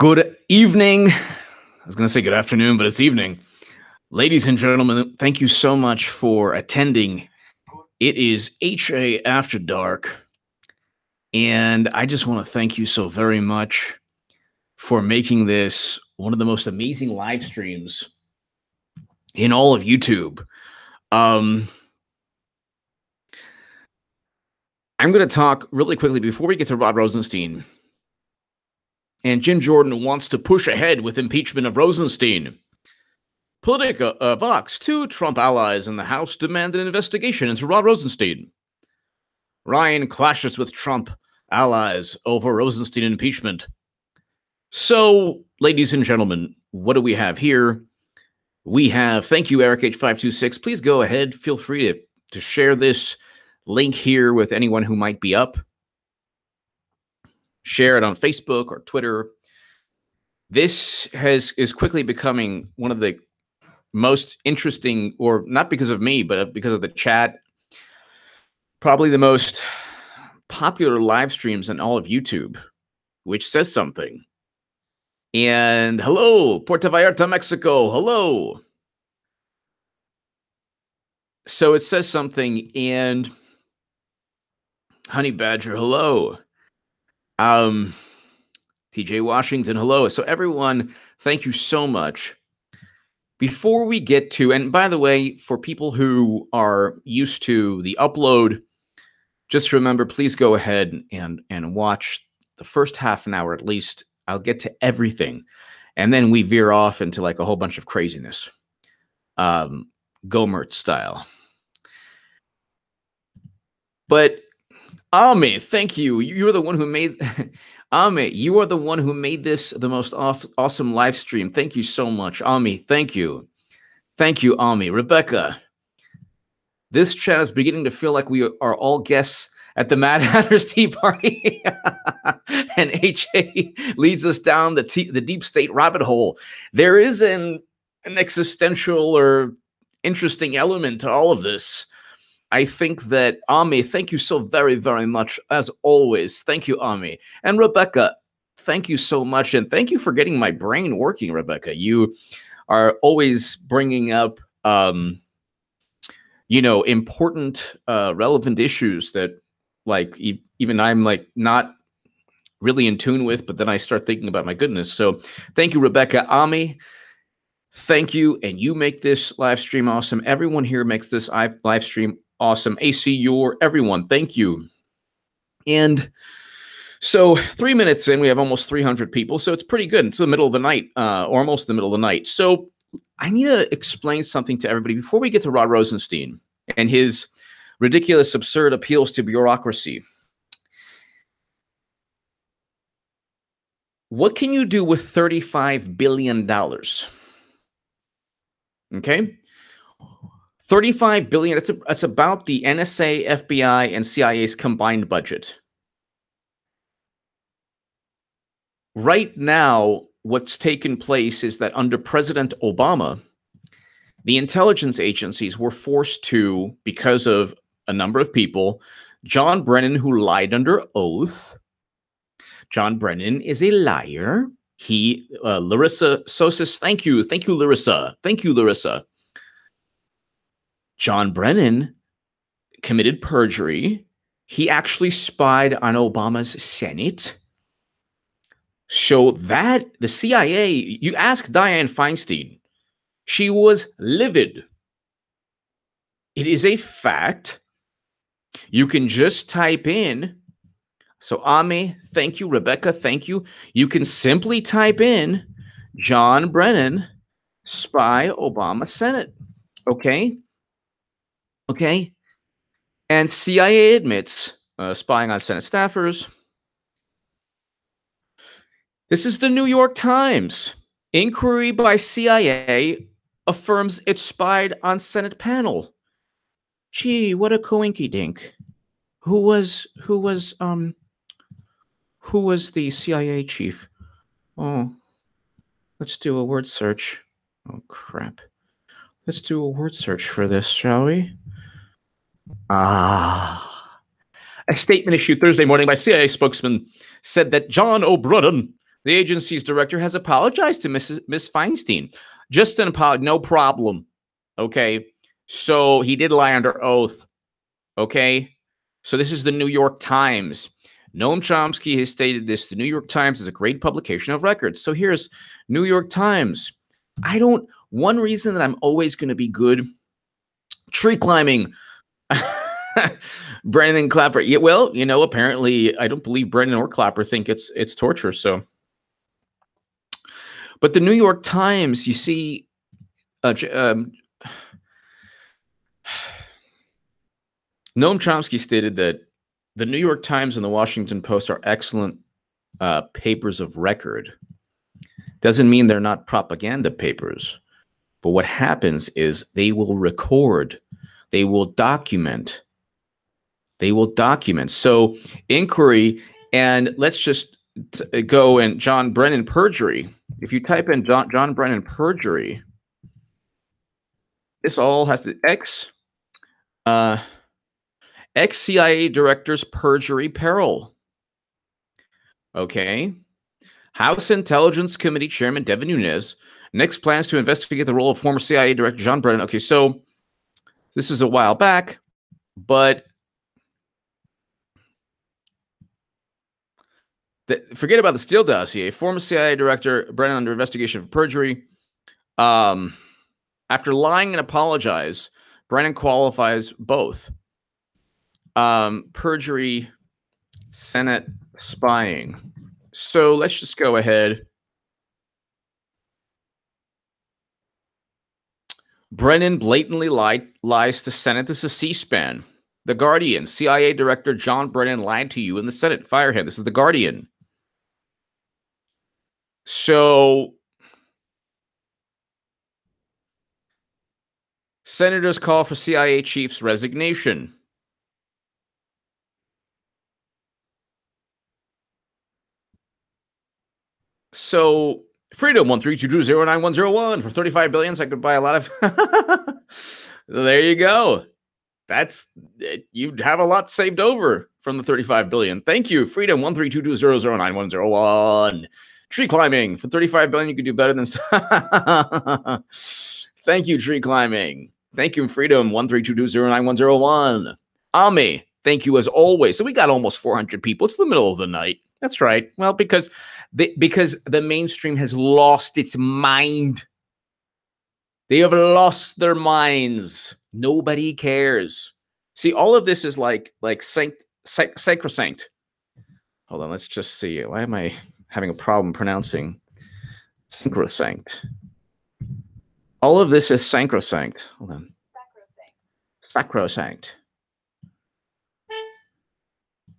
Good evening. I was going to say good afternoon, but it's evening. Ladies and gentlemen, thank you so much for attending. It is HA After Dark, and I just want to thank you so very much for making this one of the most amazing live streams in all of YouTube. I'm going to talk really quickly before we get to Rod Rosenstein. And Jim Jordan wants to push ahead with impeachment of Rosenstein. Politica, Vox, 2 Trump allies in the House demand an investigation into Rod Rosenstein. Ryan clashes with Trump allies over Rosenstein impeachment. So, ladies and gentlemen, what do we have here? We have, thank you, Eric H526. Please go ahead. Feel free to share this link here with anyone who might be up. Share it on Facebook or Twitter. This is quickly becoming one of the most interesting, or not because of me, but because of the chat, probably the most popular live streams in all of YouTube, which says something. And hello, Puerto Vallarta, Mexico. Hello. So it says something, and Honey Badger, hello. TJ Washington, hello. So everyone, thank you so much. Before we get to, and by the way, for people who are used to the upload, just remember, please go ahead and watch the first half an hour at least. I'll get to everything. And then we veer off into like a whole bunch of craziness. GOHMERT style. But Ame, thank you. You're the one who made Ame, you are the one who made this the most awesome live stream. Thank you so much. Ame, thank you. Thank you, Ame. Rebecca, this chat is beginning to feel like we are all guests at the Mad Hatter's Tea Party. And HA leads us down the deep state rabbit hole. There is an existential or interesting element to all of this. I think that, Ami, thank you so very, very much, as always. Thank you, Ami. And Rebecca, thank you so much. And thank you for getting my brain working, Rebecca. You are always bringing up, important, relevant issues that, like, even I'm, like, not really in tune with, but then I start thinking about, my goodness. So thank you, Rebecca. Ami, thank you. And you make this live stream awesome. Everyone here makes this live stream awesome. AC, you're everyone. Thank you. And so 3 minutes in, we have almost 300 people. So it's pretty good. It's the middle of the night, or almost the middle of the night. So I need to explain something to everybody before we get to Rod Rosenstein and his ridiculous, absurd appeals to bureaucracy. What can you do with $35 billion? Okay. $35 billion, that's about the NSA, FBI, and CIA's combined budget. Right now, what's taken place is that under President Obama, the intelligence agencies were forced to, because of a number of people, John Brennan, who lied under oath. John Brennan is a liar. Larissa Sosis, thank you. Thank you, Larissa. Thank you, Larissa. John Brennan committed perjury. He actually spied on Obama's Senate. So that the CIA, you ask Dianne Feinstein, she was livid. It is a fact. You can just type in. So Ame, thank you. Rebecca, thank you. You can simply type in John Brennan, spy Obama Senate. Okay? Okay, and CIA admits spying on Senate staffers. This is the New York Times. Inquiry by CIA affirms it spied on Senate panel. Gee, what a coinky-dink. Who was the CIA chief? Oh, let's do a word search. Oh, crap. Let's do a word search for this, shall we? A statement issued Thursday morning by CIA spokesman said that John O'Brien The agency's director has apologized to Miss Feinstein. Just an apology, no problem. Okay. So he did lie under oath. Okay. So this is the New York Times. Noam Chomsky has stated this. The New York Times is a great publication of records. So here's New York Times. One reason that I'm always going to be good, tree climbing. Brennan and Clapper. Yeah, well, you know, apparently I don't believe Brennan or Clapper think it's torture. So, but the New York Times, you see, Noam Chomsky stated that the New York Times and the Washington Post are excellent papers of record. Doesn't mean they're not propaganda papers, but what happens is they will record, they will document. They will document. So inquiry, and let's just go and John Brennan perjury. If you type in John Brennan perjury, this all has to ex-CIA director's perjury peril. Okay. House Intelligence Committee Chairman Devin Nunes next plans to investigate the role of former CIA Director John Brennan. Okay, so this is a while back, but forget about the Steele dossier. Former CIA Director Brennan under investigation for perjury. After lying and apologize, Brennan qualifies both. Perjury, Senate spying. So let's just go ahead. Brennan blatantly lies to Senate. This is C-SPAN. The Guardian. CIA Director John Brennan lied to you in the Senate. Fire him. This is The Guardian. So senators call for CIA chief's resignation. So Freedom 132209101 for 35 billion. So I could buy a lot of. There you go. That's you'd have a lot saved over from the 35 billion. Thank you, Freedom 13220091101. Tree climbing for 35 billion. You could do better than. Thank you, tree climbing. Thank you, Freedom 132209101. Ami, thank you as always. So we got almost 400 people. It's the middle of the night. That's right. Well, because the mainstream has lost its mind. They have lost their minds. Nobody cares. See, all of this is like sacrosanct. Hold on, let's just see. Why am I having a problem pronouncing sacrosanct? All of this is sacrosanct. Hold on. Sacrosanct.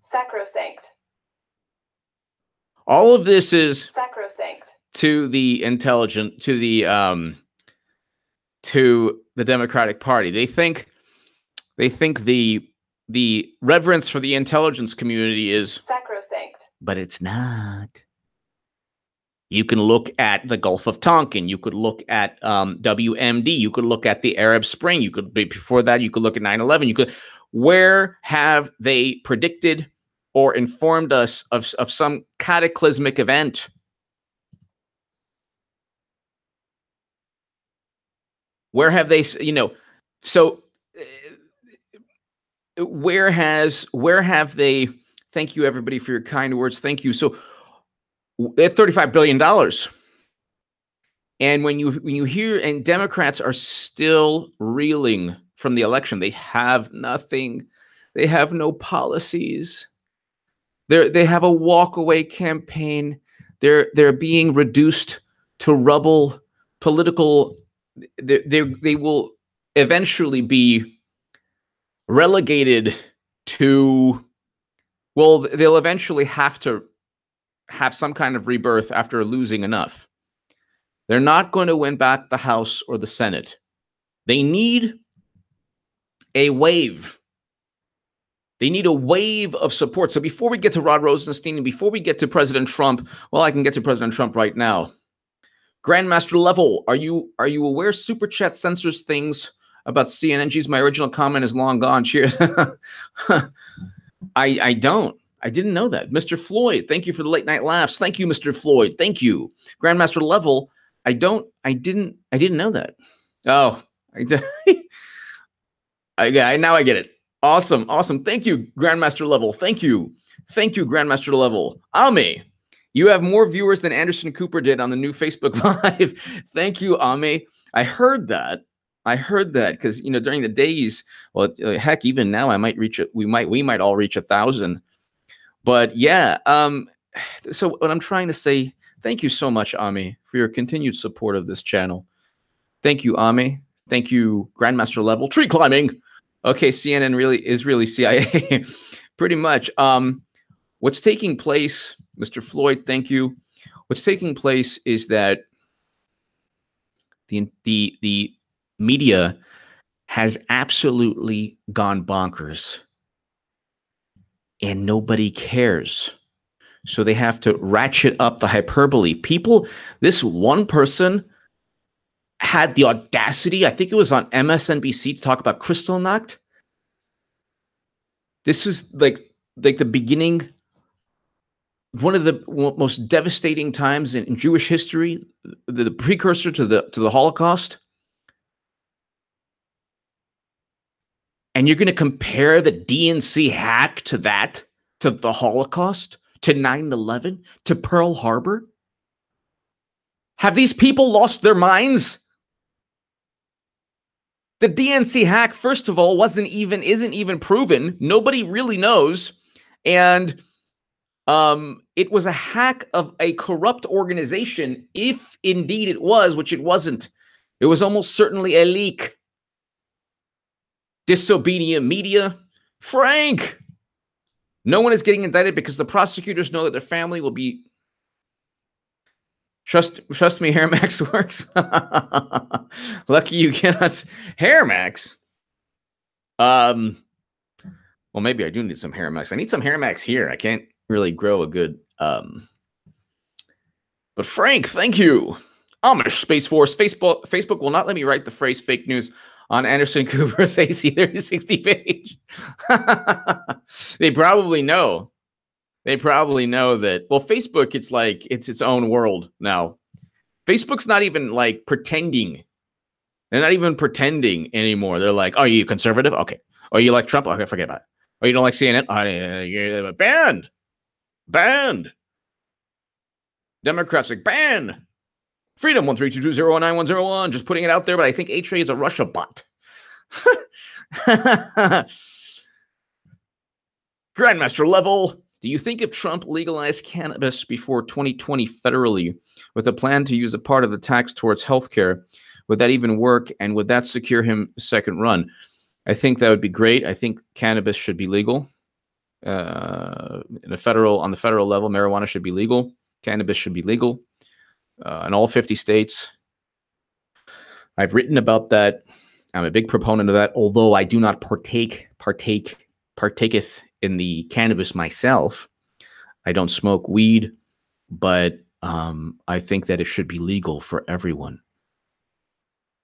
Sacrosanct. All of this is sacrosanct to the intelligent, to the Democratic Party. They think the reverence for the intelligence community is sacrosanct, but it's not. You can look at the Gulf of Tonkin. You could look at WMD. You could look at the Arab Spring. You could before that. You could look at 9/11. You could. Where have they predicted or informed us of some cataclysmic event? Where have they, so where have they, thank you everybody for your kind words. Thank you. So at $35 billion. And when you hear, and Democrats are still reeling from the election, they have nothing. They have no policies. They have a walkaway campaign. They're being reduced to rubble. Political. They will eventually be relegated to. Well, they'll eventually have to have some kind of rebirth after losing enough. They're not going to win back the House or the Senate. They need a wave. They need a wave of support. So before we get to Rod Rosenstein and before we get to President Trump, well, I can get to President Trump right now. Grandmaster Level, are you aware Super Chat censors things about CNN? Geez, my original comment is long gone. Cheers. I don't. I didn't know that. Mr. Floyd, thank you for the late night laughs. Thank you, Mr. Floyd. Thank you. Grandmaster Level, I didn't know that. Oh, now I get it. Awesome. Awesome. Thank you, Grandmaster Level. Thank you. Thank you, Grandmaster Level. Ame, you have more viewers than Anderson Cooper did on the new Facebook Live. Thank you, Ame. I heard that. Because during the days, well, heck, even now I might reach it. We might all reach 1,000. But yeah, so what I'm trying to say, thank you so much, Ame, for your continued support of this channel. Thank you, Ame. Thank you, Grandmaster Level. Tree climbing. Okay, CNN is really CIA. Pretty much. What's taking place, Mr. Floyd, thank you. What's taking place is that the media has absolutely gone bonkers. And nobody cares. So they have to ratchet up the hyperbole. People, this one person had the audacity, I think it was on MSNBC, to talk about Kristallnacht. This is like the beginning, one of the most devastating times in Jewish history, the precursor to the Holocaust. And you're going to compare the DNC hack to that, to the Holocaust, to 9/11, to Pearl Harbor? Have these people lost their minds? The DNC hack, first of all, isn't even proven. Nobody really knows. And it was a hack of a corrupt organization, if indeed it was, which it wasn't. It was almost certainly a leak. Disobedient media. Frank! No one is getting indicted because the prosecutors know that their family will be... Trust me, Hair Max works. Lucky you cannot... Hair Max? Well, maybe I do need some Hair Max. I need some Hair Max here. I can't really grow a good... But Frank, thank you. Amish Space Force. Facebook will not let me write the phrase fake news on Anderson Cooper's AC 3060 page. They probably know. They probably know that. Well, Facebook, it's like it's its own world now. Facebook's not even like pretending. They're not even pretending anymore. They're like, oh, you conservative? Okay. Oh, you like Trump? Okay, forget about it. Oh, you don't like CNN? Oh, you're banned. Banned. Democrats like ban. Freedom 132209101. Just putting it out there, but I think H-Ray is a Russia bot. Grandmaster Level. Do you think if Trump legalized cannabis before 2020 federally with a plan to use a part of the tax towards healthcare, would that even work? And would that secure him a second run? I think that would be great. I think cannabis should be legal. On the federal level, marijuana should be legal. Cannabis should be legal in all 50 states. I've written about that. I'm a big proponent of that, although I do not partaketh in the cannabis myself. I don't smoke weed, but I think that it should be legal for everyone.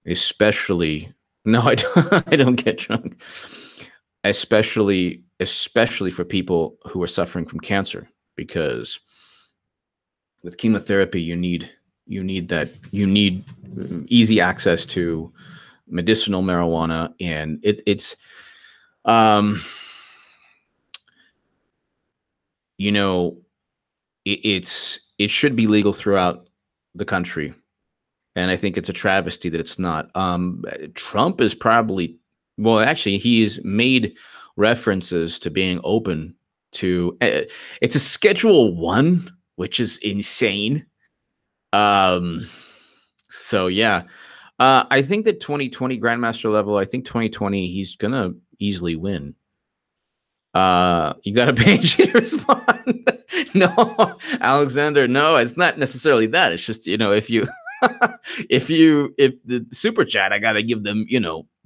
Especially, no, I don't get drunk. Especially for people who are suffering from cancer, because with chemotherapy, you need easy access to medicinal marijuana, and it should be legal throughout the country, and I think it's a travesty that it's not. Trump is probably, well, actually, he's made references to being open to. It's a Schedule 1, which is insane. So yeah, I think that 2020 Grandmaster Level, I think 2020, he's gonna easily win. You got a page to respond. No, Alexander, no, it's not necessarily that. It's just, if you, if the super chat, I got to give them,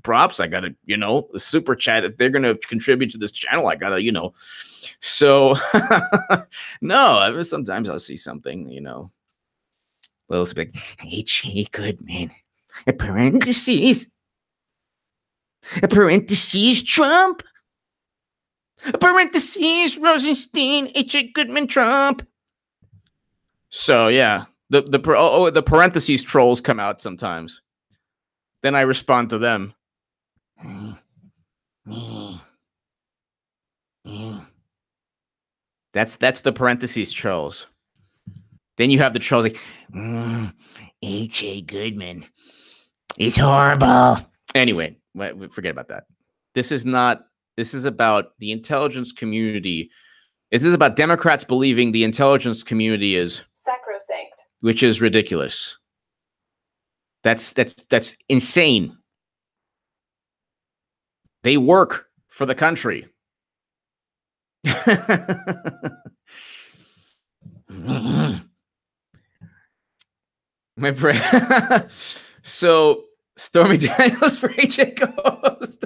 props. I got to, the super chat, if they're going to contribute to this channel, I got to, so no, sometimes I'll see something, little bit, H.A. Goodman, a parentheses, Trump. Parentheses, Rosenstein, H.A. Goodman, Trump. So yeah, the parentheses trolls come out sometimes. Then I respond to them. That's the parentheses trolls. Then you have the trolls like H.A. Goodman is horrible. Anyway, forget about that. This is about the intelligence community. This is about Democrats believing the intelligence community is sacrosanct, which is ridiculous. That's insane. They work for the country. My prayer. So Stormy Daniels for AJ Ghost.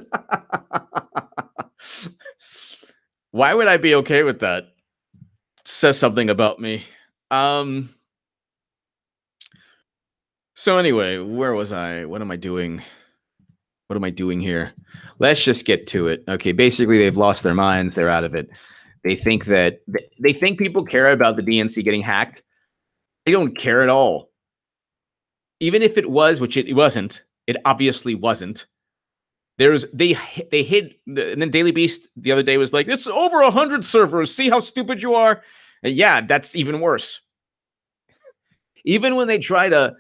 Why would I be okay with that? Says something about me. So anyway, where was I? What am I doing? What am I doing here? Let's just get to it. Okay, basically they've lost their minds. They're out of it. They think that they think people care about the DNC getting hacked. They don't care at all. Even if it was, which it wasn't, it obviously wasn't. They hid, and then Daily Beast the other day was like, it's over 100 servers. See how stupid you are? And yeah, that's even worse. Even when they try to,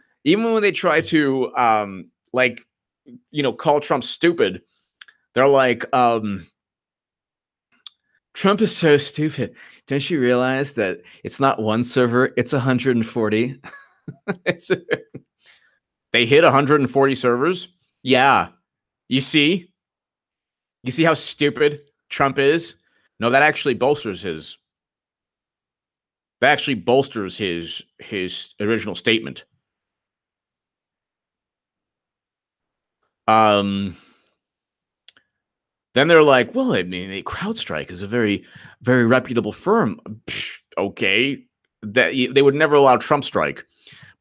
like, you know, call Trump stupid, they're like, Trump is so stupid. Don't you realize that it's not one server, it's 140? They hit 140 servers. Yeah. You see how stupid Trump is? No, that actually bolsters his original statement. Then they're like, well, I mean, CrowdStrike is a very, very reputable firm. Psh, okay. They would never allow Trump strike.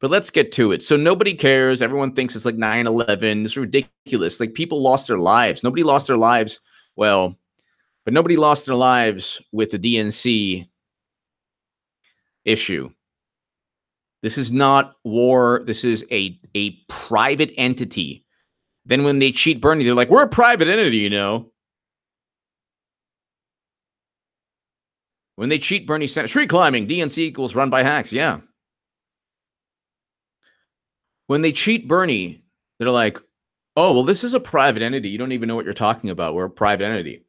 But let's get to it. So nobody cares. Everyone thinks it's like 9/11. It's ridiculous. Like, people lost their lives. Nobody lost their lives. Well, but nobody lost their lives with the DNC issue. This is not war. This is a private entity. Then when they cheat Bernie, they're like, we're a private entity, you know. When they cheat Bernie Sanders, tree climbing, DNC equals run by hacks. Yeah. When they cheat Bernie, they're like, oh, well, this is a private entity. You don't even know what you're talking about. We're a private entity.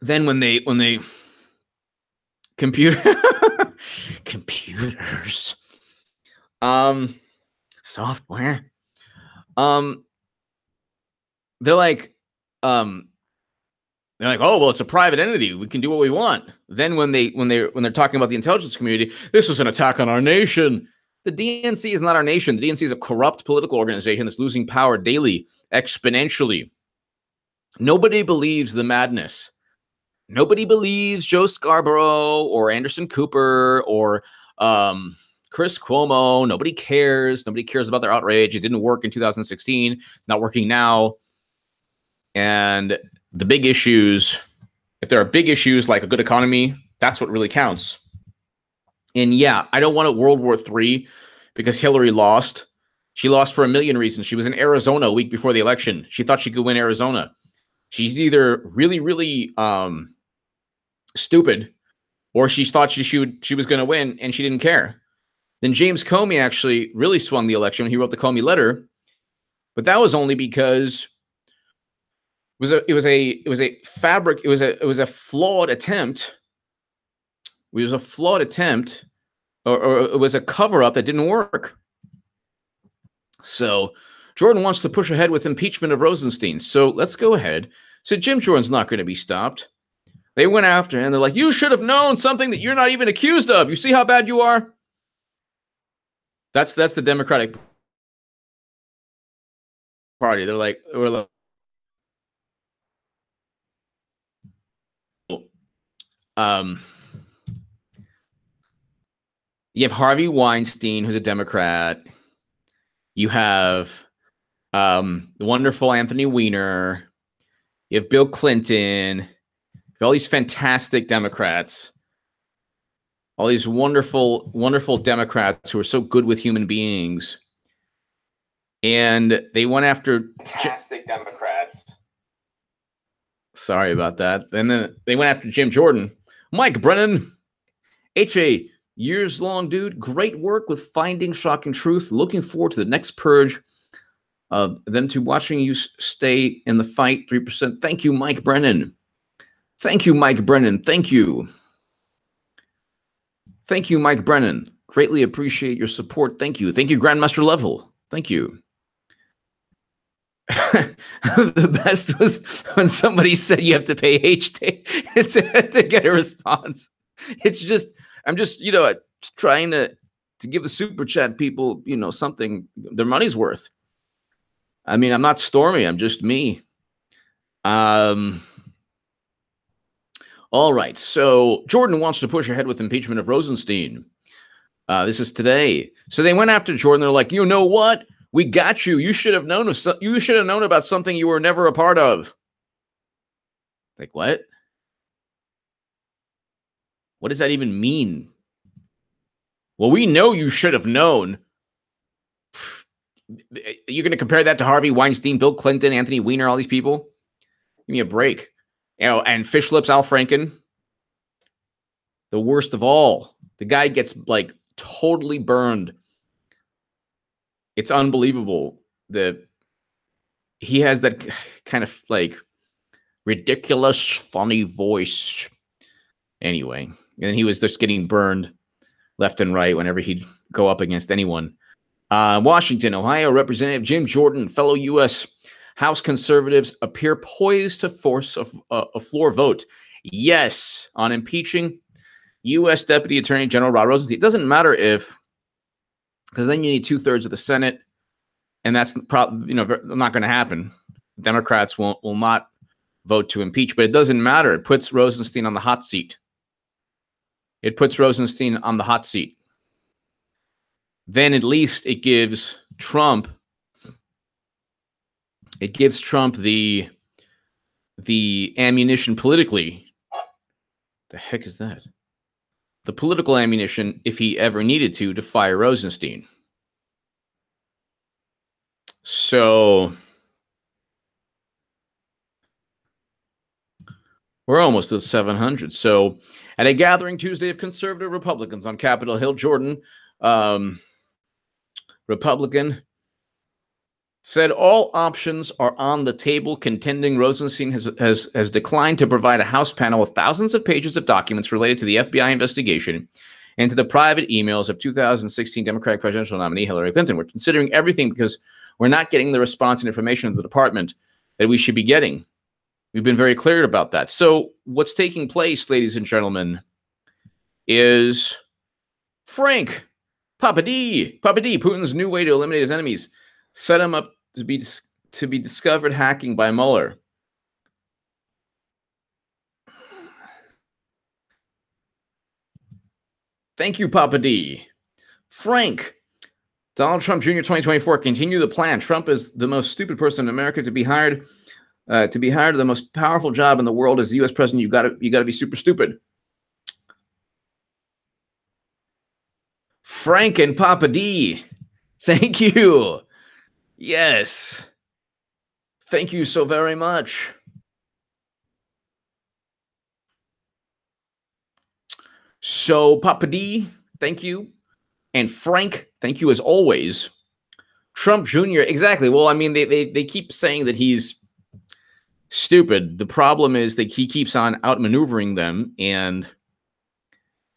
Then when they computers, software, they're like, oh, well, it's a private entity. We can do what we want. Then when they're talking about the intelligence community, this is an attack on our nation. The DNC is not our nation. The DNC is a corrupt political organization that's losing power daily, exponentially. Nobody believes the madness. Nobody believes Joe Scarborough or Anderson Cooper or Chris Cuomo. Nobody cares. Nobody cares about their outrage. It didn't work in 2016. It's not working now. And the big issues, if there are big issues like a good economy, that's what really counts. And yeah, I don't want a World War III because Hillary lost. She lost for a million reasons. She was in Arizona a week before the election. She thought she could win Arizona. She's either really, really stupid, or she thought she was going to win and she didn't care. Then James Comey actually really swung the election. He wrote the Comey letter, but that was only because it was a flawed attempt. It was a flawed attempt, or it was a cover-up that didn't work. So Jordan wants to push ahead with impeachment of Rosenstein. So let's go ahead. So Jim Jordan's not going to be stopped. They went after him. They're like, you should have known something that you're not even accused of. You see how bad you are? That's the Democratic Party. They're like, you have Harvey Weinstein, who's a Democrat. You have The wonderful Anthony Weiner. You have Bill Clinton. You have all these fantastic Democrats. All these wonderful, wonderful Democrats who are so good with human beings. And they went after fantastic Democrats. Sorry about that. And then they went after Jim Jordan. Mike Brennan. H.A. Years long, dude. Great work with finding shocking truth. Looking forward to the next purge. Then to watching you stay in the fight. 3%. Thank you, Mike Brennan. Thank you, Mike Brennan. Thank you. Thank you, Mike Brennan. Greatly appreciate your support. Thank you. Thank you, Grandmaster Level. Thank you. The best was when somebody said you have to pay to get a response. It's just, I'm just, trying to give the super chat people, something their money's worth. I mean, I'm not Stormy. I'm just me. All right. So Jordan wants to push ahead with impeachment of Rosenstein. This is today. So they went after Jordan. They're like, you know what? We got you. You should have known about something you were never a part of. Like, what? What does that even mean? Well, we know you should have known. You're going to compare that to Harvey Weinstein, Bill Clinton, Anthony Weiner, all these people? Give me a break. And Fish Lips Al Franken. The worst of all. The guy gets, totally burned. It's unbelievable that he has that kind of, ridiculous, funny voice. Anyway, and then he was just getting burned left and right whenever he'd go up against anyone. Washington, Ohio, Representative Jim Jordan, fellow U.S. House conservatives appear poised to force a floor vote. Yes, on impeaching U.S. Deputy Attorney General Rod Rosenstein. It doesn't matter because then you need 2/3 of the Senate, and that's not going to happen. Democrats will not vote to impeach, but it doesn't matter. It puts Rosenstein on the hot seat. Then at least it gives Trump the ammunition politically. The heck is that? The political ammunition, if he ever needed to fire Rosenstein. So we're almost at 700. So at a gathering Tuesday of conservative Republicans on Capitol Hill, Jordan, Republican, said all options are on the table, contending Rosenstein has declined to provide a House panel with thousands of pages of documents related to the FBI investigation and to the private emails of 2016 Democratic presidential nominee Hillary Clinton. We're considering everything because we're not getting the response and information of the department that we should be getting. We've been very clear about that. So what's taking place, ladies and gentlemen, is Frank Papa D, Putin's new way to eliminate his enemies, set him up to be discovered hacking by Mueller. Thank you, Papa D. Frank, Donald Trump Jr. 2024, continue the plan. Trump is the most stupid person in America to be hired to the most powerful job in the world as the U.S. president. You got to be super stupid. Frank and Papa D, thank you. Yes. Thank you so very much. So, Papa D, thank you. And Frank, thank you as always. Trump Jr., exactly. Well, I mean, they keep saying that he's stupid. The problem is that he keeps on outmaneuvering them, and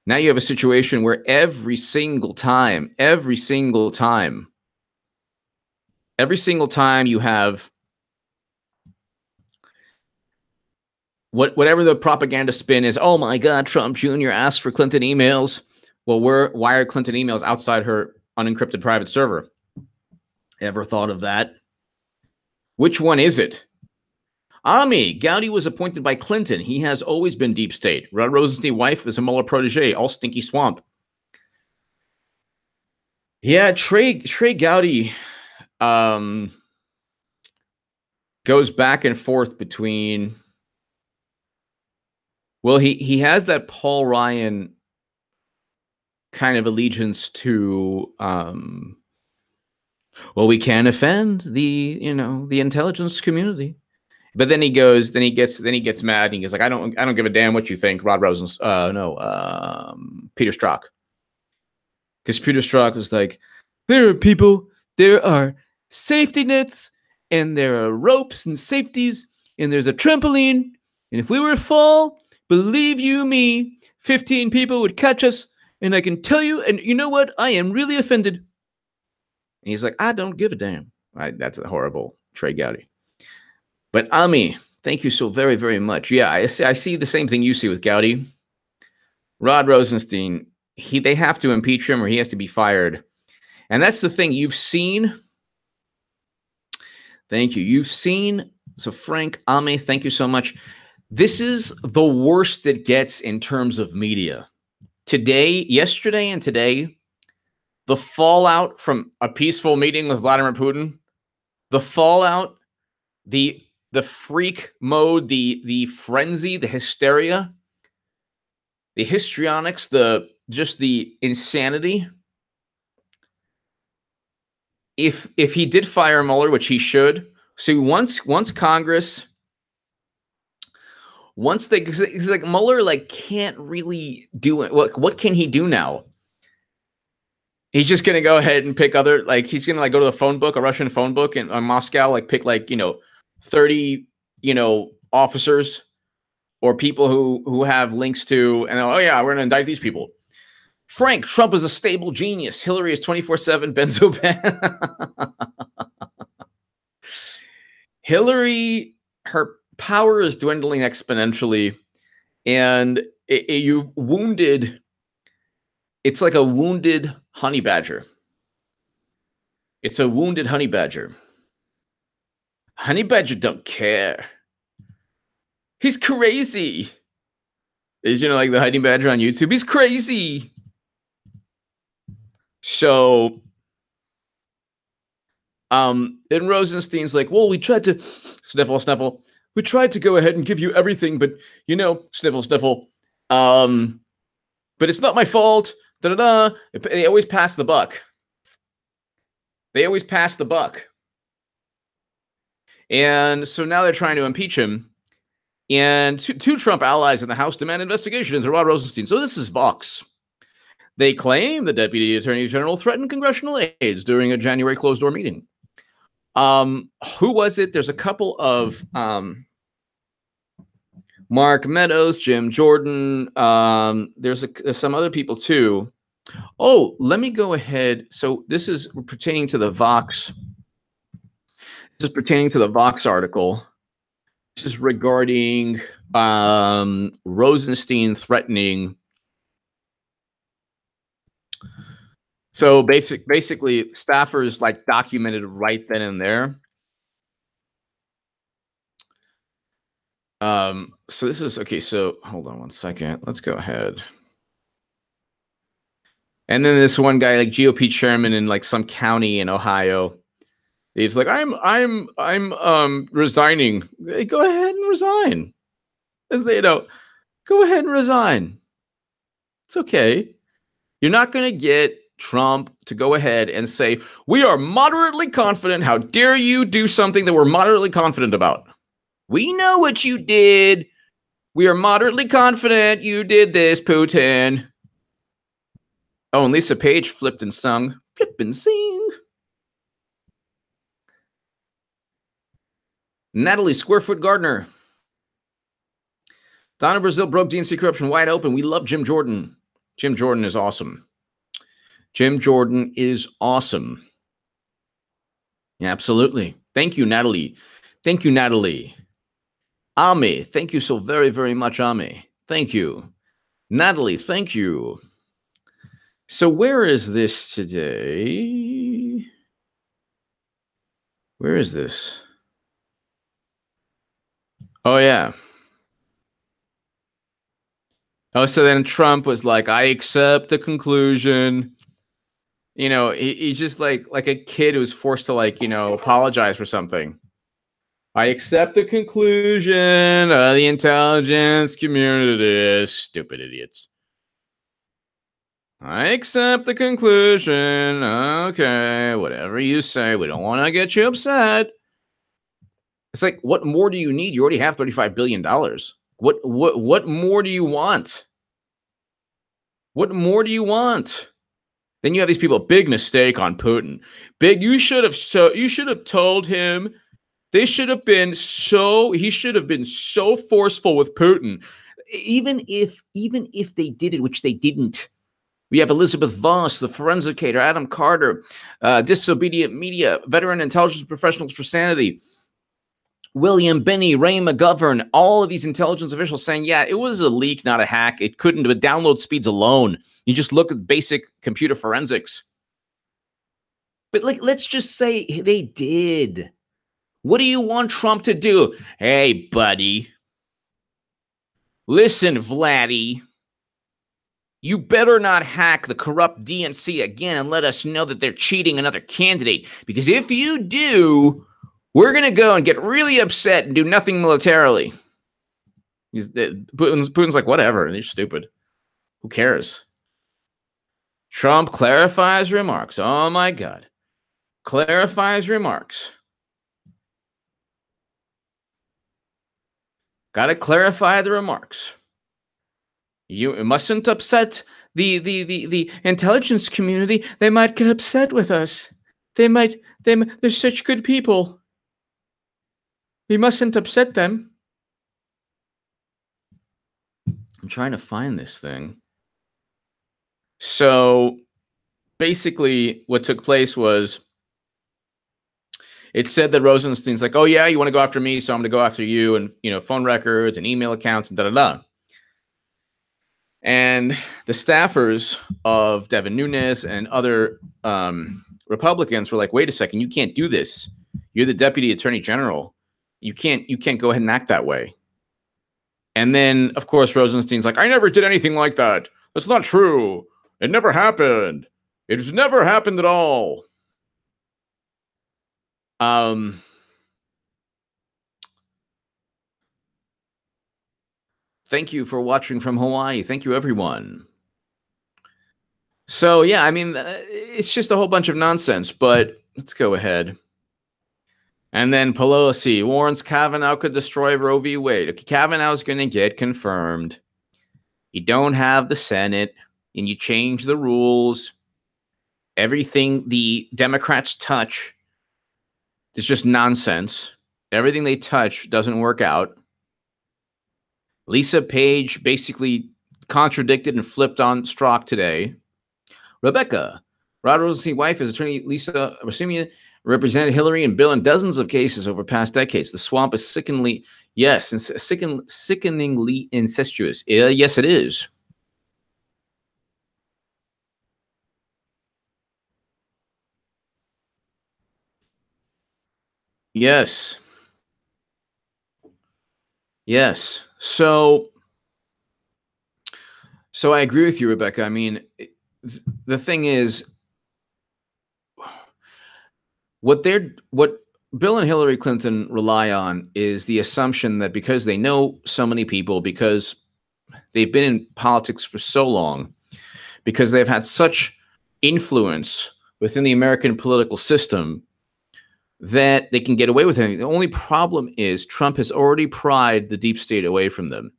now you have a situation where every single time you have whatever the propaganda spin is, oh my God, Trump Jr. asked for Clinton emails. Well, why are Clinton emails outside her unencrypted private server? Ever thought of that? Which one is it? Ami, Gowdy was appointed by Clinton. He has always been deep state. Rod Rosenstein's wife is a Mueller protege, all stinky swamp. Yeah, Trey Gowdy. goes back and forth between, well, he has that Paul Ryan kind of allegiance to, well, we can't offend the, the intelligence community. But then he gets mad and he goes like, I don't give a damn what you think, Peter Strzok. Because Peter Strzok was like, there are safety nets, and there are ropes and safeties, and there's a trampoline, and if we were to fall, believe you me, 15 people would catch us, and I can tell you, and you know what? I am really offended. And he's like, I don't give a damn. That's a horrible Trey Gowdy. But Ami, thank you so very, very much. Yeah, I see the same thing you see with Gowdy. Rod Rosenstein, they have to impeach him or he has to be fired. And that's the thing you've seen. Thank you. You've seen. So Frank, Ami, thank you so much. This is the worst it gets in terms of media. Yesterday and today, the fallout from a peaceful meeting with Vladimir Putin, the fallout, the freak mode, the frenzy, the hysteria, the histrionics, just the insanity. If he did fire Mueller, which he should, see once Congress, because like Mueller can't really do it. What can he do now? He's just gonna go ahead and pick other, he's gonna go to the phone book, a Russian phone book in Moscow, pick 30 officers or people who have links to, and oh yeah, we're gonna indict these people. Frank, Trump is a stable genius. Hillary is 24/7 benzoban. Hillary, her power is dwindling exponentially, and you've wounded. It's like a wounded honey badger. It's a wounded honey badger. Honey badger don't care. He's crazy. Is like the honey badger on YouTube? He's crazy. So, and Rosenstein's like, well, we tried to sniffle. We tried to go ahead and give you everything, but sniffle. But it's not my fault. They always pass the buck. And so now they're trying to impeach him. And two Trump allies in the House demand investigation into Rod Rosenstein. So this is Vox. They claim the Deputy Attorney General threatened congressional aides during a January closed-door meeting. Who was it? There's a couple of Mark Meadows, Jim Jordan. There's some other people too. Oh, let me go ahead. So this is pertaining to the Vox. This is pertaining to the Vox article. This is regarding Rosenstein threatening. So basically, staffers documented right then and there. So this is okay. So hold on one second. Let's go ahead. And then this one guy, GOP chairman in some county in Ohio, he's like, I'm resigning. Hey, go ahead and resign. Go ahead and resign. It's okay. You're not going to get Trump to go ahead and say, we are moderately confident. How dare you do something that we're moderately confident about? We know what you did. We are moderately confident you did this, Putin. Oh, and Lisa Page flipped and sung. Flip and sing. Natalie Squarefoot Gardner. Donna Brazil broke DNC corruption wide open. We love Jim Jordan. Jim Jordan is awesome. Jim Jordan is awesome. Absolutely. Thank you, Natalie. Thank you, Natalie. Ami, thank you so very, very much, Ami. Thank you. Natalie, thank you. So where is this today? Where is this? Oh, yeah. Oh, so then Trump was like, I accept the conclusion. He's just like a kid who's forced to apologize for something. I accept the conclusion of the intelligence community. Stupid idiots. I accept the conclusion. Okay, whatever you say. We don't want to get you upset. It's like, what more do you need? You already have $35 billion. What more do you want? What more do you want? Then you have these people, big mistake on Putin. Big, you should have told him. He should have been so forceful with Putin. Even if they did it, which they didn't. We have Elizabeth Voss, the forensicator, Adam Carter, disobedient media, veteran intelligence professionals for sanity, William Binney, Ray McGovern, all of these intelligence officials saying, yeah, it was a leak, not a hack. It couldn't, with download speeds alone. You just look at basic computer forensics. But like, let's just say they did. What do you want Trump to do? Hey, buddy. Listen, Vladdy. You better not hack the corrupt DNC again and let us know that they're cheating another candidate. Because if you do, we're going to go and get really upset and do nothing militarily. Putin's like, whatever. You're stupid. Who cares? Trump clarifies remarks. Oh, my God. Clarifies remarks. Got to clarify the remarks. You mustn't upset the intelligence community. They might get upset with us. They're such good people. We mustn't upset them. I'm trying to find this thing. So basically what took place was it said that Rosenstein's like, oh yeah, you want to go after me, so I'm going to go after you, and phone records and email accounts and da-da-da. And the staffers of Devin Nunes and other Republicans were like, wait a second, you can't do this. You're the deputy attorney general. You can't go ahead and act that way. And then, of course, Rosenstein's like, I never did anything like that. That's not true. It never happened. It's never happened at all. Thank you for watching from Hawaii. Thank you, everyone. So, yeah, I mean, it's just a whole bunch of nonsense, but let's go ahead. And then Pelosi warns Kavanaugh could destroy Roe v. Wade. Okay, Kavanaugh's going to get confirmed. You don't have the Senate, and you change the rules. Everything the Democrats touch is just nonsense. Everything they touch doesn't work out. Lisa Page basically contradicted and flipped on Strzok today. Rebecca, Rod Rosenstein's wife, is attorney Lisa Rosimian, represented Hillary and Bill in dozens of cases over past decades. The swamp is sickeningly incestuous. Yes, it is. Yes. Yes. So I agree with you, Rebecca. I mean, the thing is, what Bill and Hillary Clinton rely on is the assumption that because they know so many people, because they've been in politics for so long, because they've had such influence within the American political system, that they can get away with anything. The only problem is Trump has already pried the deep state away from them.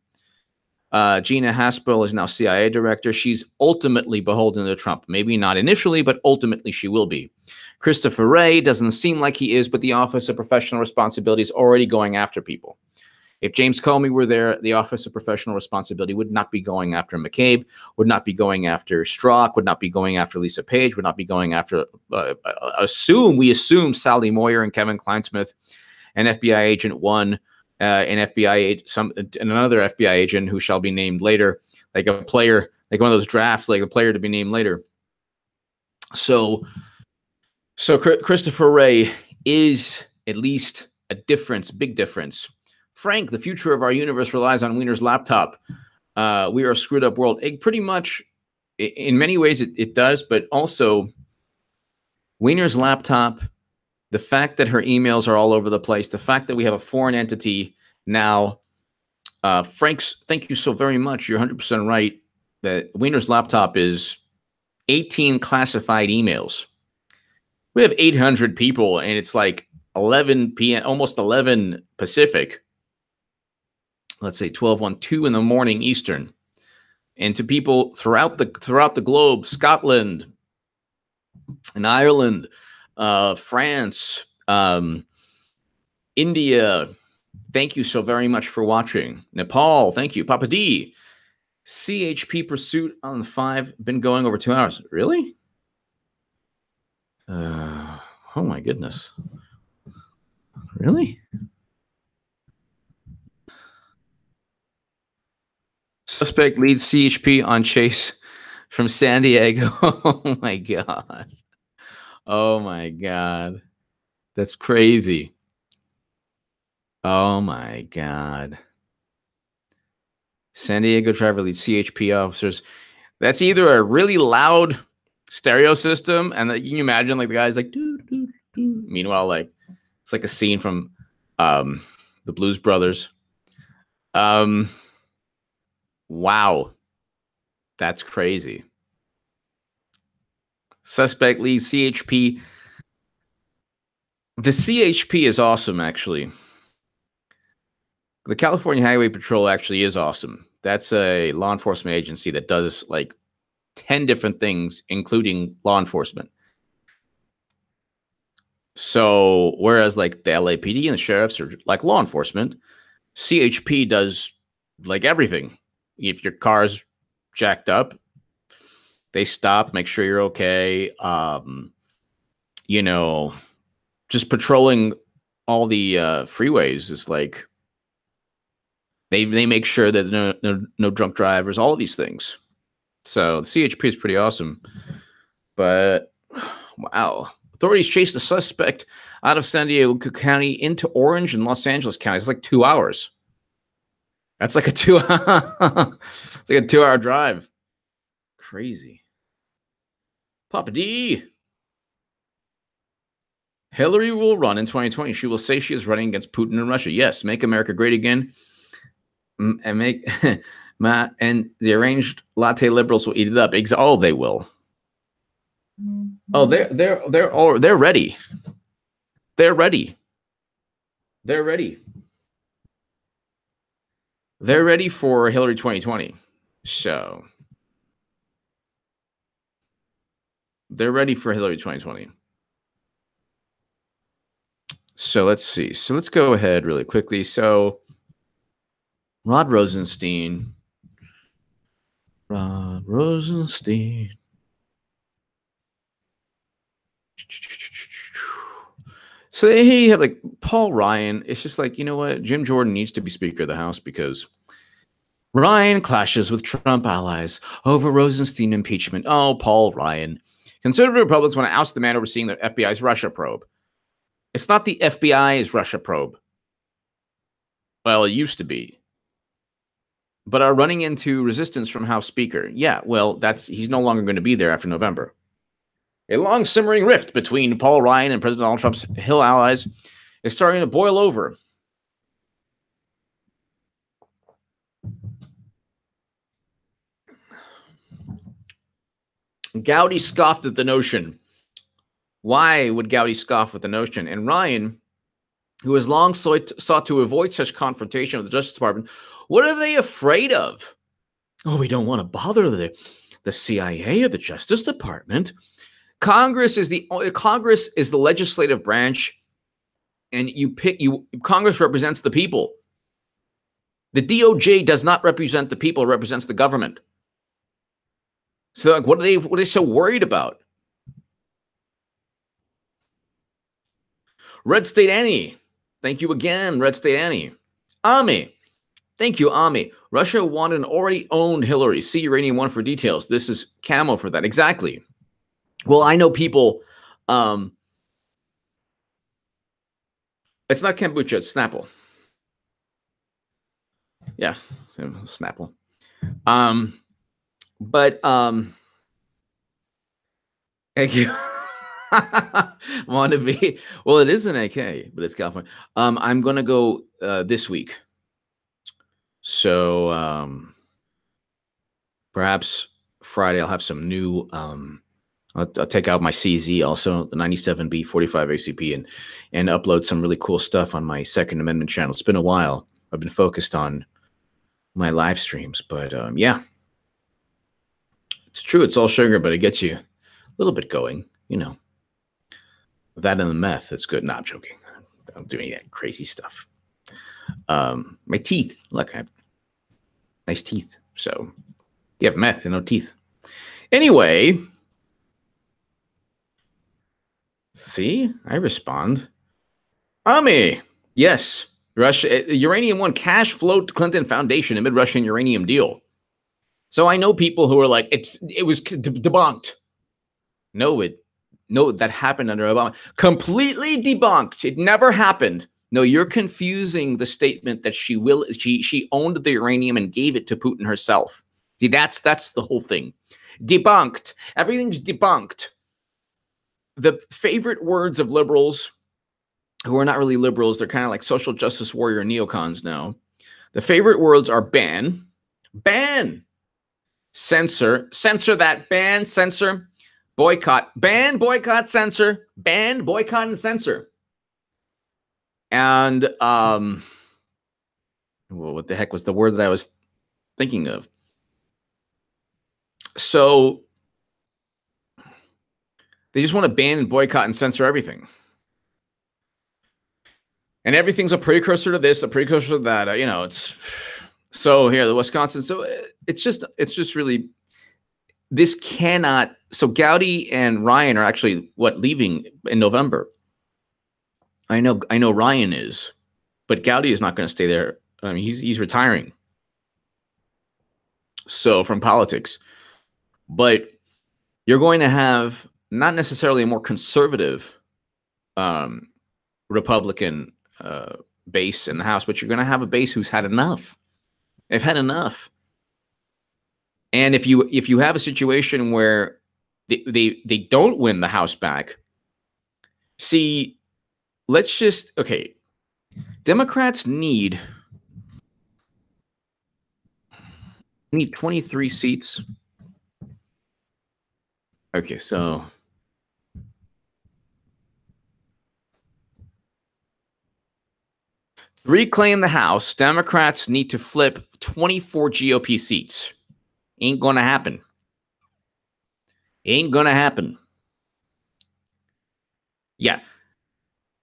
Gina Haspel is now CIA director. She's ultimately beholden to Trump. Maybe not initially, but ultimately she will be. Christopher Wray doesn't seem like he is, but the Office of Professional Responsibility is already going after people. If James Comey were there, the Office of Professional Responsibility would not be going after McCabe, would not be going after Strzok, would not be going after Lisa Page, would not be going after, we assume Sally Moyer and Kevin Kleinsmith, and FBI Agent 1, and another FBI agent who shall be named later, like a player, like one of those drafts, like a player to be named later. So Christopher Wray is at least a difference, big difference. Frank, the future of our universe relies on Wiener's laptop. We are a screwed up world. Pretty much, in many ways, it does, but also Wiener's laptop The fact that her emails are all over the place, the fact that we have a foreign entity now. Frank's, thank you so very much. You're 100% right. That Wiener's laptop is 18 classified emails. We have 800 people, and it's like 11 p.m., almost 11 Pacific. Let's say 2 in the morning Eastern. And to people throughout the globe, Scotland and Ireland, France, India, thank you so very much for watching. Nepal, thank you. Papa D. CHP pursuit on 5, been going over 2 hours. Really? Oh my goodness. Really? Suspect leads CHP on chase from San Diego. Oh my God. Oh my God. That's crazy. Oh my God. San Diego driver leads CHP officers. That's either a really loud stereo system, and can you imagine like the guy's like doo, doo, doo. Meanwhile, like it's like a scene from the Blues Brothers. Wow. That's crazy. Suspect leads CHP. The CHP is awesome, actually. The California Highway Patrol actually is awesome. That's a law enforcement agency that does like 10 different things, including law enforcement. So whereas like the LAPD and the sheriffs are like law enforcement, CHP does like everything. If your car's jacked up, they stop, make sure you're okay. You know, just patrolling all the freeways is like they make sure that no drunk drivers, all of these things. So the CHP is pretty awesome. But wow. Authorities chased the suspect out of San Diego County into Orange and Los Angeles County. It's like 2 hours. That's like a 2 hour. It's like a 2-hour drive. Crazy. Papa D. Hillary will run in 2020. She will say she is running against Putin and Russia. Yes, make America great again. And make and the arranged latte liberals will eat it up. Oh, they will. Oh, they're ready. They're ready. They're ready. They're ready for Hillary 2020. So they're ready for Hillary 2020. So let's see. So let's go ahead really quickly. So Rod Rosenstein. So he had like Paul Ryan. It's just like, you know what? Jim Jordan needs to be Speaker of the House because Ryan clashes with Trump allies over Rosenstein impeachment. Oh, Paul Ryan. Conservative Republicans want to oust the man overseeing the FBI's Russia probe. It's not the FBI's Russia probe. Well, it used to be. But are running into resistance from House Speaker. Yeah, well, he's no longer going to be there after November. A long simmering rift between Paul Ryan and President Donald Trump's Hill allies is starting to boil over. Gowdy scoffed at the notion. Why would Gowdy scoff at the notion? And Ryan, who has long sought to avoid such confrontation with the Justice Department, what are they afraid of? Oh, we don't want to bother the CIA or the Justice Department. Congress is the legislative branch, and Congress represents the people. The DOJ does not represent the people; it represents the government. So, like, what are they so worried about? Red State Annie, thank you again, Red State Annie. Ami, thank you, Ami. Russia wanted and already owned Hillary. See Uranium One for details. This is camo for that. Exactly. Well, I know people. It's not kombucha, it's Snapple. Yeah, Snapple. But thank you. Want to be? Well, it is an AK, but it's California. I'm gonna go this week. So perhaps Friday I'll have some new. I'll take out my CZ also, the 97B 45 ACP, and upload some really cool stuff on my Second Amendment channel. It's been a while. I've been focused on my live streams, but yeah, it's true. It's all sugar, but it gets you a little bit going, you know. That and the meth, it's good. No, I'm joking. I don't do any of that crazy stuff. My teeth, look, I have nice teeth. So you have meth and no teeth. Anyway, see, I respond. Ami, yes, Russia, uranium won cash flow to Clinton Foundation amid Russian uranium deal. So I know people who are like, it was debunked. No, that happened under Obama. Completely debunked. It never happened. No, you're confusing the statement that she owned the uranium and gave it to Putin herself. See, that's the whole thing. Debunked. Everything's debunked. The favorite words of liberals, who are not really liberals, they're kind of like social justice warrior neocons now. The favorite words are ban, censor that, ban, censor, boycott, ban, boycott, censor, ban, boycott, and censor. And well, what the heck was the word that I was thinking of? So they just want to ban and boycott and censor everything. And everything's a precursor to this, a precursor to that. You know, it's so here, the Wisconsin. So it's just really, this cannot. So Gowdy and Ryan are actually leaving in November. I know Ryan is, but Gowdy is not going to stay there. I mean, he's retiring. So from politics, but you're going to have not necessarily a more conservative Republican base in the House, but you're going to have a base who's had enough. They've had enough. And if you have a situation where they don't win the House back, see, let's just, okay, Democrats need 23 seats. Okay, so to reclaim the House, Democrats need to flip 24 GOP seats. Ain't gonna happen. Ain't gonna happen. Yeah.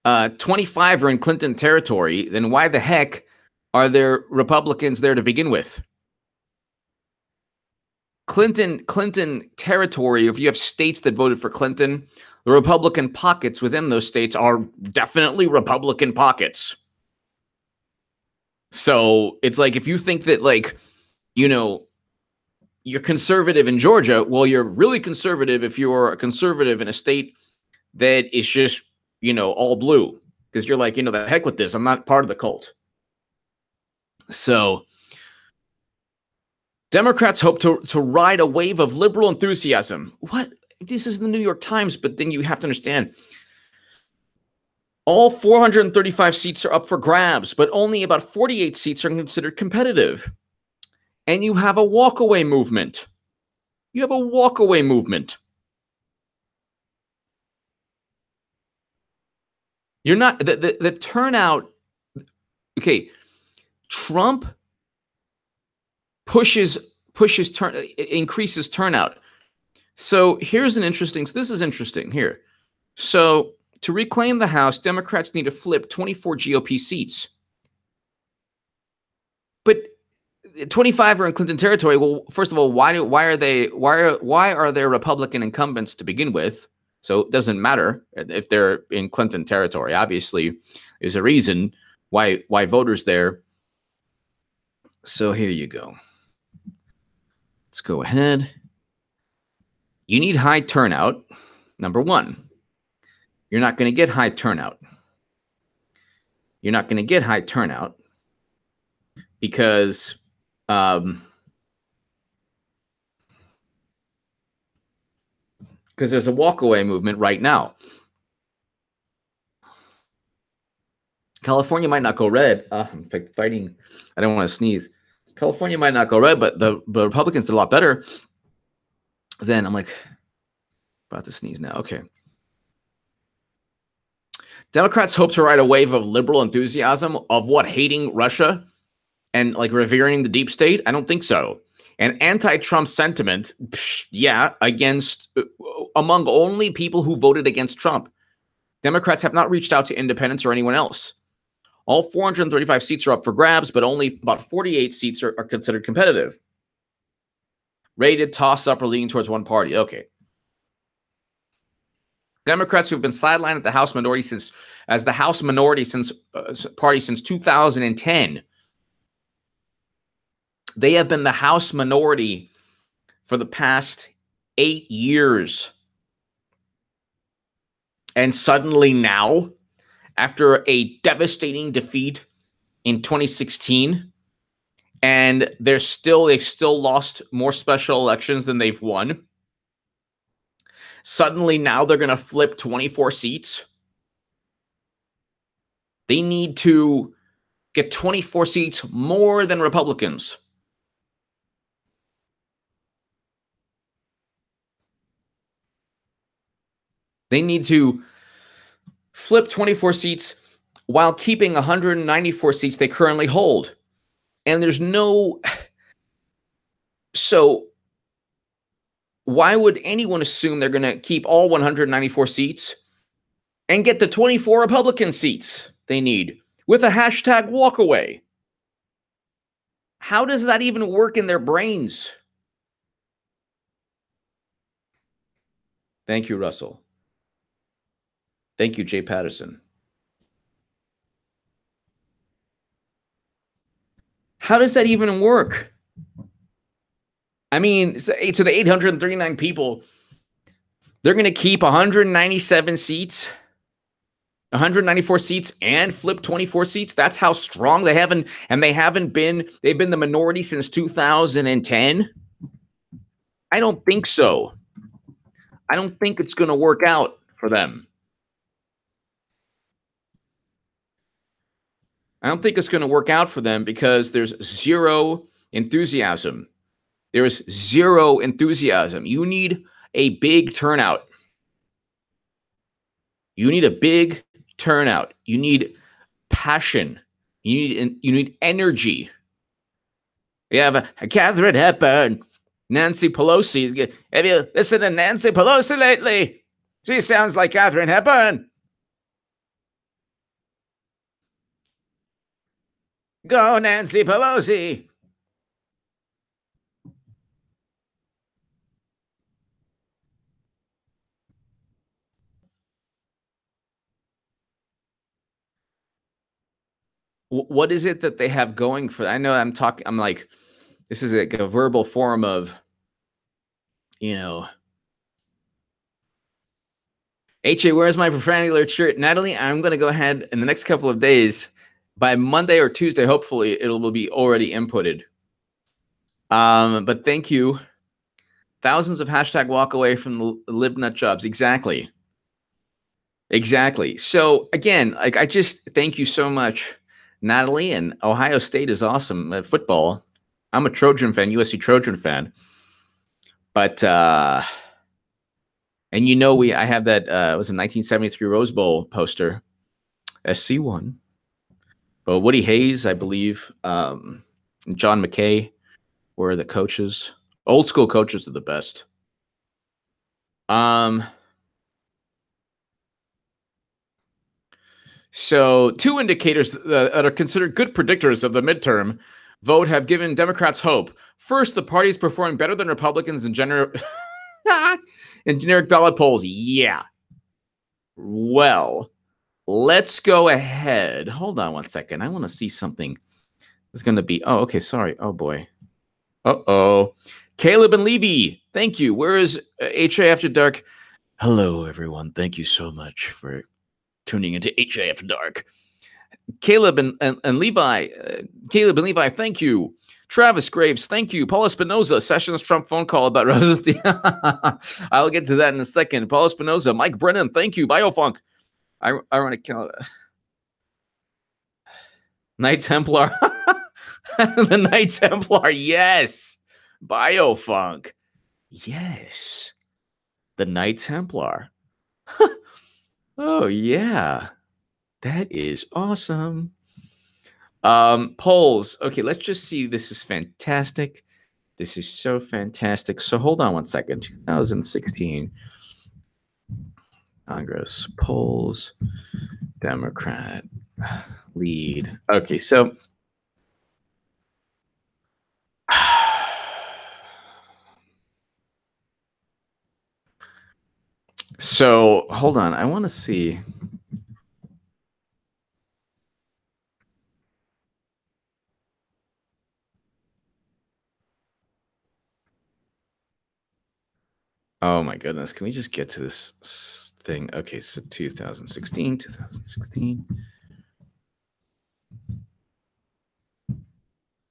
25 are in Clinton territory. Then why the heck are there Republicans there to begin with? Clinton territory, if you have states that voted for Clinton, the Republican pockets within those states are definitely Republican pockets. So it's like, if you think that, like, you know, you're conservative in Georgia, well, you're really conservative if you're a conservative in a state that is just, you know, all blue, because you're like, you know, the heck with this. I'm not part of the cult. So Democrats hope to ride a wave of liberal enthusiasm. What? This is the New York Times, but then you have to understand, all 435 seats are up for grabs, but only about 48 seats are considered competitive. And you have a walkaway movement. You have a walkaway movement. You're not, the turnout, okay, Trump increases turnout. So here's an interesting, so this is interesting here. So to reclaim the House, Democrats need to flip 24 GOP seats. But 25 are in Clinton territory. Well, first of all, why are there Republican incumbents to begin with? So it doesn't matter if they're in Clinton territory. Obviously, there's a reason why voters there. So here you go. Let's go ahead. You need high turnout. Number one, you're not going to get high turnout. You're not going to get high turnout because because there's a walkaway movement right now. California might not go red. I'm fighting. I don't want to sneeze. California might not go red, but the Republicans did a lot better. Then I'm like, about to sneeze now. Okay. Democrats hope to ride a wave of liberal enthusiasm of what, hating Russia and like revering the deep state? I don't think so. And anti-Trump sentiment, yeah, against among only people who voted against Trump. Democrats have not reached out to independents or anyone else. All 435 seats are up for grabs, but only about 48 seats are considered competitive. Rated, toss-up, or leaning towards one party. Okay. Democrats who have been sidelined at the House minority since 2010. They have been the House minority for the past 8 years. And suddenly now, after a devastating defeat in 2016, and they've still lost more special elections than they've won. Suddenly now they're going to flip 24 seats. They need to get 24 seats more than Republicans. They need to flip 24 seats while keeping 194 seats they currently hold. And there's no... So why would anyone assume they're going to keep all 194 seats and get the 24 Republican seats they need with a hashtag walkaway? How does that even work in their brains? Thank you, Russell. Thank you, Jay Patterson. How does that even work? I mean, to the 839 people, they're going to keep 197 seats, 194 seats, and flip 24 seats. That's how strong they haven't, and they've been the minority since 2010. I don't think so. I don't think it's going to work out for them. I don't think it's going to work out for them because there's zero enthusiasm. There is zero enthusiasm. You need a big turnout. You need a big turnout. You need passion. You need energy. You have a Catherine Hepburn, Nancy Pelosi. Have you listened to Nancy Pelosi lately? She sounds like Catherine Hepburn. Go, Nancy Pelosi. What is it that they have going for? I know I'm like, this is like a verbal form of, HA, where's my profanity alert shirt? Natalie, I'm going to go ahead in the next couple of days, by Monday or Tuesday, hopefully it will be already inputted. But thank you. Thousands of hashtag walk away from the libnut jobs. Exactly. So again, like, I just thank you so much, Natalie. And Ohio State is awesome at football. I'm a Trojan fan, USC Trojan fan. But and I have that it was a 1973 Rose Bowl poster. SC won. But Woody Hayes, I believe, and John McKay were the coaches. Old school coaches are the best. So 2 indicators that are considered good predictors of the midterm vote have given Democrats hope. First, the party is performing better than Republicans in generic ballot polls. Yeah. Well, let's go ahead. Hold on one second. I want to see something. It's going to be... Oh, okay. Sorry. Oh, boy. Uh-oh. Caleb and Levy, thank you. Where is HA After Dark? Hello, everyone. Thank you so much for tuning into HA After Dark. Caleb and Levi, thank you. Travis Graves, thank you. Paula Espinoza, Sessions Trump phone call about Rosenstein. I'll get to that in a second. Paula Espinoza, Mike Brennan, thank you. Biofunk. Ironic count. Knight Templar. The Knight Templar, yes. Biofunk. Yes. The Knight Templar. Oh, yeah. That is awesome. Polls. Okay, let's just see. This is fantastic. This is so fantastic. So hold on one second. 2016 Congress polls, Democrat lead. Okay, so hold on. I want to see. Oh my goodness. Can we just get to this thing? Okay, so 2016.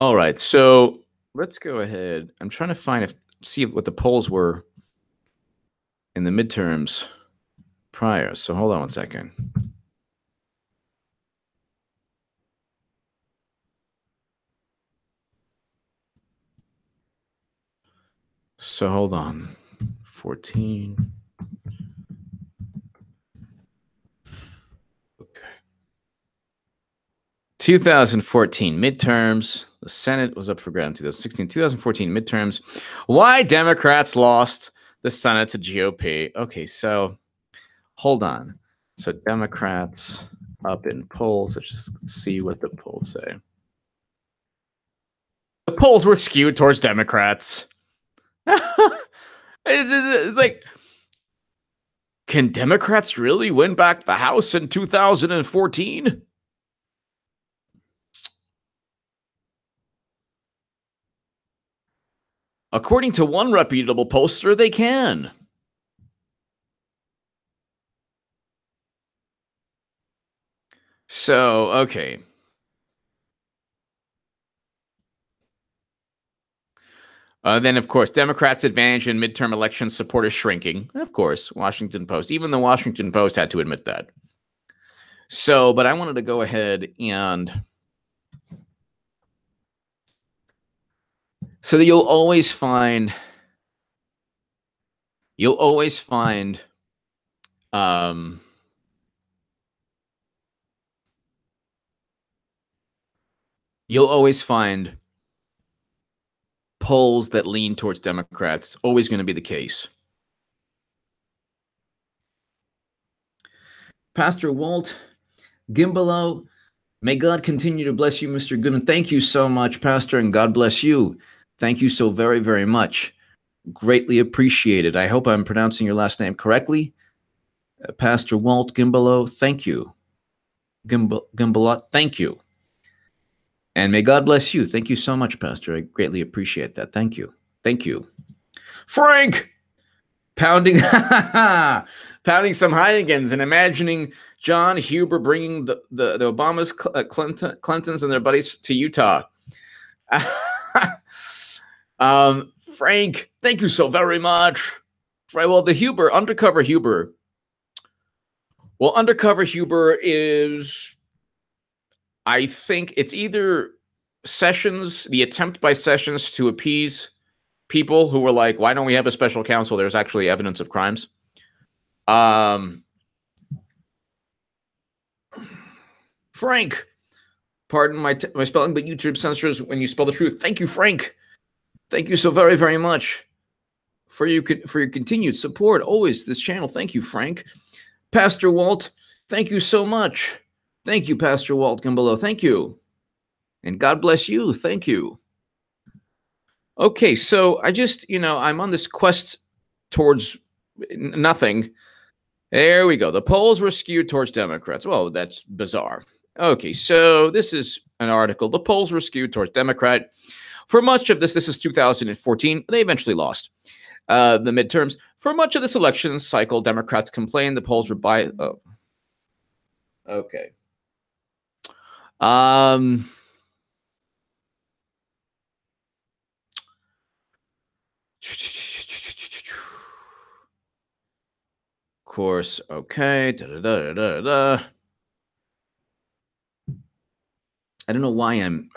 All right, so let's go ahead. I'm trying to see what the polls were in the midterms prior. So hold on one second. So hold on. 14. Okay. 2014 midterms. The Senate was up for grabs in 2016. 2014 midterms. Why Democrats lost the Senate to GOP. Okay, so hold on. So Democrats up in polls. Let's just see what the polls say. The polls were skewed towards Democrats. It's like, can Democrats really win back the House in 2014? According to one reputable pollster, they can. So, okay. Then, of course, Democrats' advantage in midterm elections support is shrinking. Of course, Washington Post. Even the Washington Post had to admit that. So, but I wanted to go ahead and... So that you'll always find... You'll always find... polls that lean towards Democrats. It's always going to be the case. Pastor Walt Gimbalo, may God continue to bless you, Mr. Goodman. Thank you so much, Pastor, and God bless you. Thank you so very, very much. Greatly appreciated. I hope I'm pronouncing your last name correctly. Pastor Walt Gimbalo, thank you. Gimbalot, thank you. And may God bless you. Thank you so much, Pastor. I greatly appreciate that. Thank you. Thank you. Frank! Pounding pounding some Heinekens and imagining John Huber bringing the Obamas, Clintons and their buddies to Utah. Frank, thank you so very much. Right, well, the Huber, Undercover Huber. Well, Undercover Huber is, I think it's either Sessions, the attempt by Sessions to appease people who were like, why don't we have a special counsel? There's actually evidence of crimes. Frank, pardon my spelling, but YouTube censors when you spell the truth. Thank you, Frank. Thank you so very, very much for your continued support. Always this channel. Thank you, Frank. Pastor Walt, thank you so much. Thank you, Pastor Walt Gimbalo. Thank you. And God bless you. Thank you. Okay, so I just, I'm on this quest towards nothing. There we go. The polls were skewed towards Democrats. Well, that's bizarre. Okay, so this is an article. The polls were skewed towards Democrat. For much of this is 2014. They eventually lost the midterms. For much of this election cycle, Democrats complained the polls were biased. Oh. Okay. course. Okay. Da, da, da, da, da. I don't know why I'm...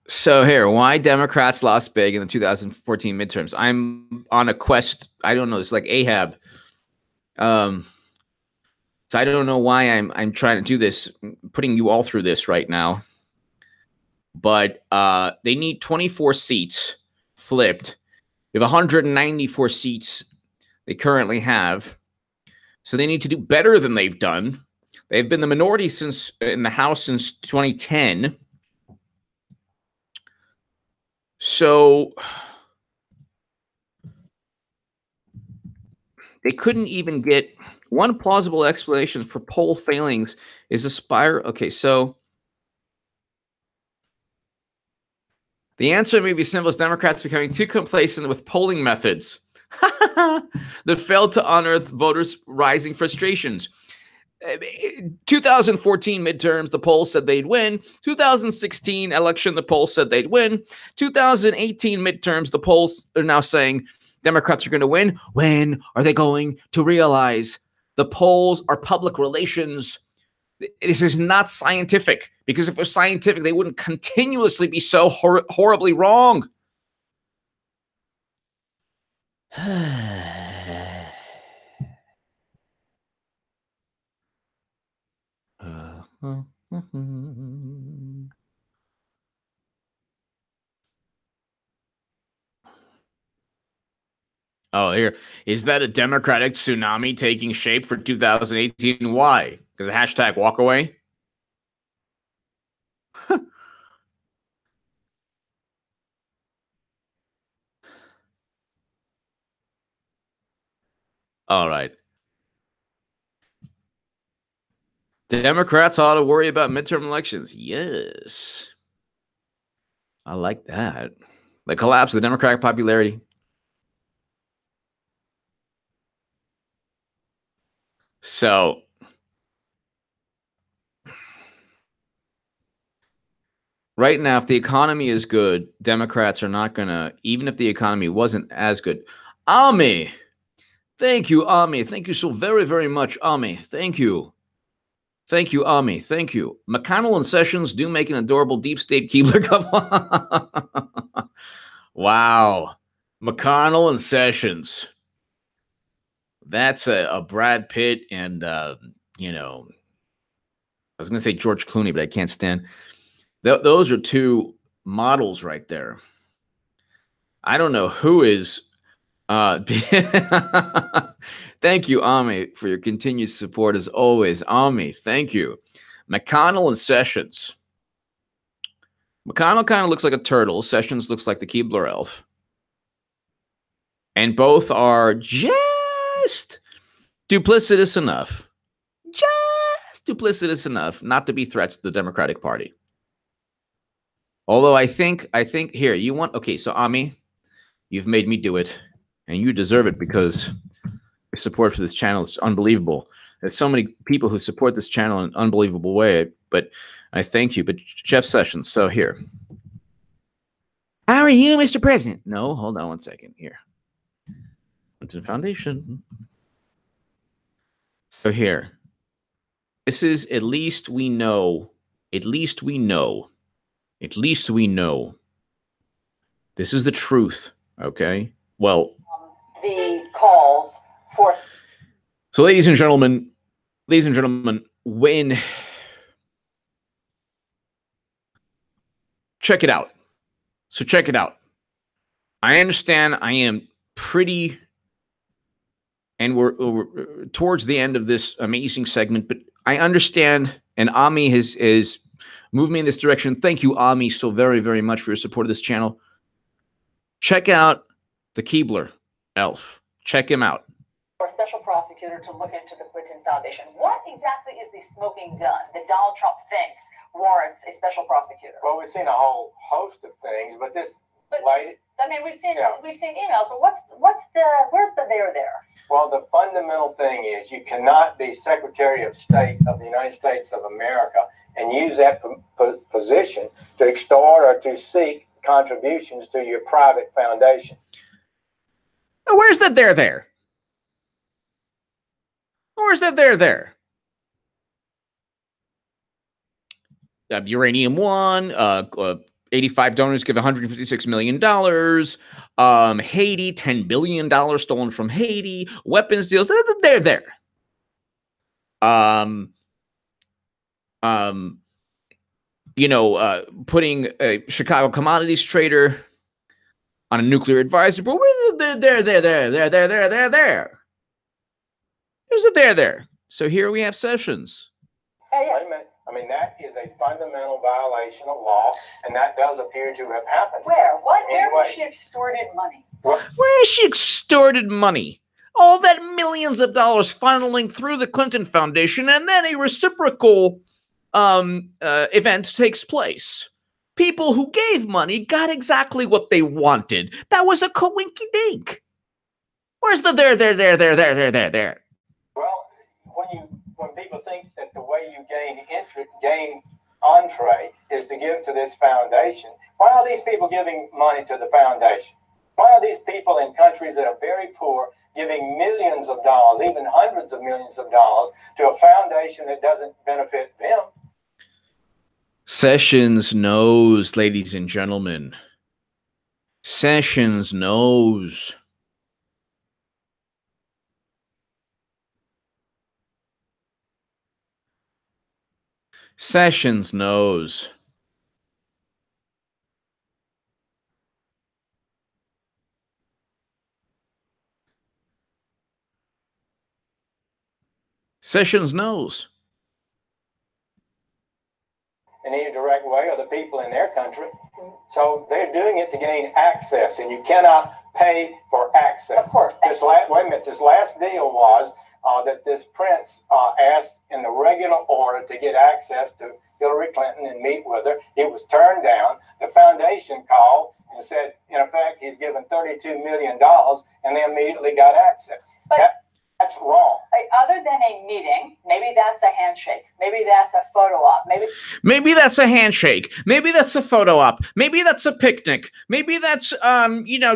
So here, why Democrats lost big in the 2014 midterms. I'm on a quest. I don't know. It's like Ahab. So I don't know why I'm trying to do this, putting you all through this right now. But they need 24 seats flipped. They have 194 seats they currently have. So they need to do better than they've done. They've been the minority in the House since 2010. So they couldn't even get one plausible explanation for poll failings is a spiral. Okay, so the answer may be simple as Democrats becoming too complacent with polling methods that failed to unearth voters' rising frustrations. 2014 midterms, the polls said they'd win. 2016 election, the polls said they'd win. 2018 midterms, the polls are now saying Democrats are going to win. When are they going to realize the polls are public relations? This is not scientific, because if it was scientific, they wouldn't continuously be so horribly wrong. Oh, here. Is that a Democratic tsunami taking shape for 2018? Why? Because the hashtag walk away? All right. Democrats ought to worry about midterm elections. Yes. I like that. The collapse of the Democratic popularity. So right now, if the economy is good, Democrats are not going to, even if the economy wasn't as good. Ami. Thank you, Ami. Thank you so very, very much, Ami. Thank you. Thank you, Ami. Thank you. McConnell and Sessions do make an adorable deep state Keebler couple. Wow. McConnell and Sessions. That's a Brad Pitt and, you know, I was going to say George Clooney, but I can't stand. Those are two models right there. I don't know who is. Thank you, Ami, for your continued support as always. Ami, thank you. McConnell and Sessions. McConnell kind of looks like a turtle. Sessions looks like the Keebler elf. And both are just duplicitous enough. Just duplicitous enough not to be threats to the Democratic Party. Although I think here, you want, okay, so Ami, you've made me do it. And you deserve it because your support for this channel is unbelievable. There's so many people who support this channel in an unbelievable way, but I thank you. But Jeff Sessions, so here. How are you, Mr. President? No, hold on one second. Here. Clinton Foundation. So here. This is at least we know. At least we know. At least we know. This is the truth, okay? Well, The calls for. So, ladies and gentlemen, when check it out. So check it out. I understand I am pretty, and we're towards the end of this amazing segment, but I understand, and Ami has moved me in this direction. Thank you, Ami, so very, very much for your support of this channel. Check out the Keebler elf. Check him out. For a special prosecutor to look into the Clinton Foundation. What exactly is the smoking gun that Donald Trump thinks warrants a special prosecutor? Well, we've seen a whole host of things, but this lady. I mean, we've seen emails, but where's the there? Well, the fundamental thing is you cannot be Secretary of State of the United States of America and use that position to extort or to seek contributions to your private foundation. Where's the there? Where's the there? Uranium One, 85 donors give $156 million. Haiti, $10 billion stolen from Haiti. Weapons deals, they're there. Putting a Chicago commodities trader on a nuclear advisory board. There. There's a there. So here we have Sessions. Wait a minute. I mean, that is a fundamental violation of law, and that does appear to have happened. Where? Where was she extorted money? Where is she extorted money? All that millions of dollars funneling through the Clinton Foundation, and then a reciprocal event takes place. People who gave money got exactly what they wanted. That was a coinky-dink. Where's the there? Well, when people think that the way you gain entree is to give to this foundation, why are these people giving money to the foundation? Why are these people in countries that are very poor giving millions of dollars, even hundreds of millions of dollars, to a foundation that doesn't benefit them? Sessions knows, ladies and gentlemen. Sessions knows. Sessions knows. Sessions knows. In any direct way, or the people in their country. So they're doing it to gain access, and you cannot pay for access. Of course. This last deal was that this prince asked in the regular order to get access to Hillary Clinton and meet with her. It was turned down. The foundation called and said, in effect, he's given $32 million, and they immediately got access. That's wrong. Other than a meeting, maybe that's a handshake. Maybe that's a photo op. Maybe that's a handshake. Maybe that's a photo op. Maybe that's a picnic. Maybe that's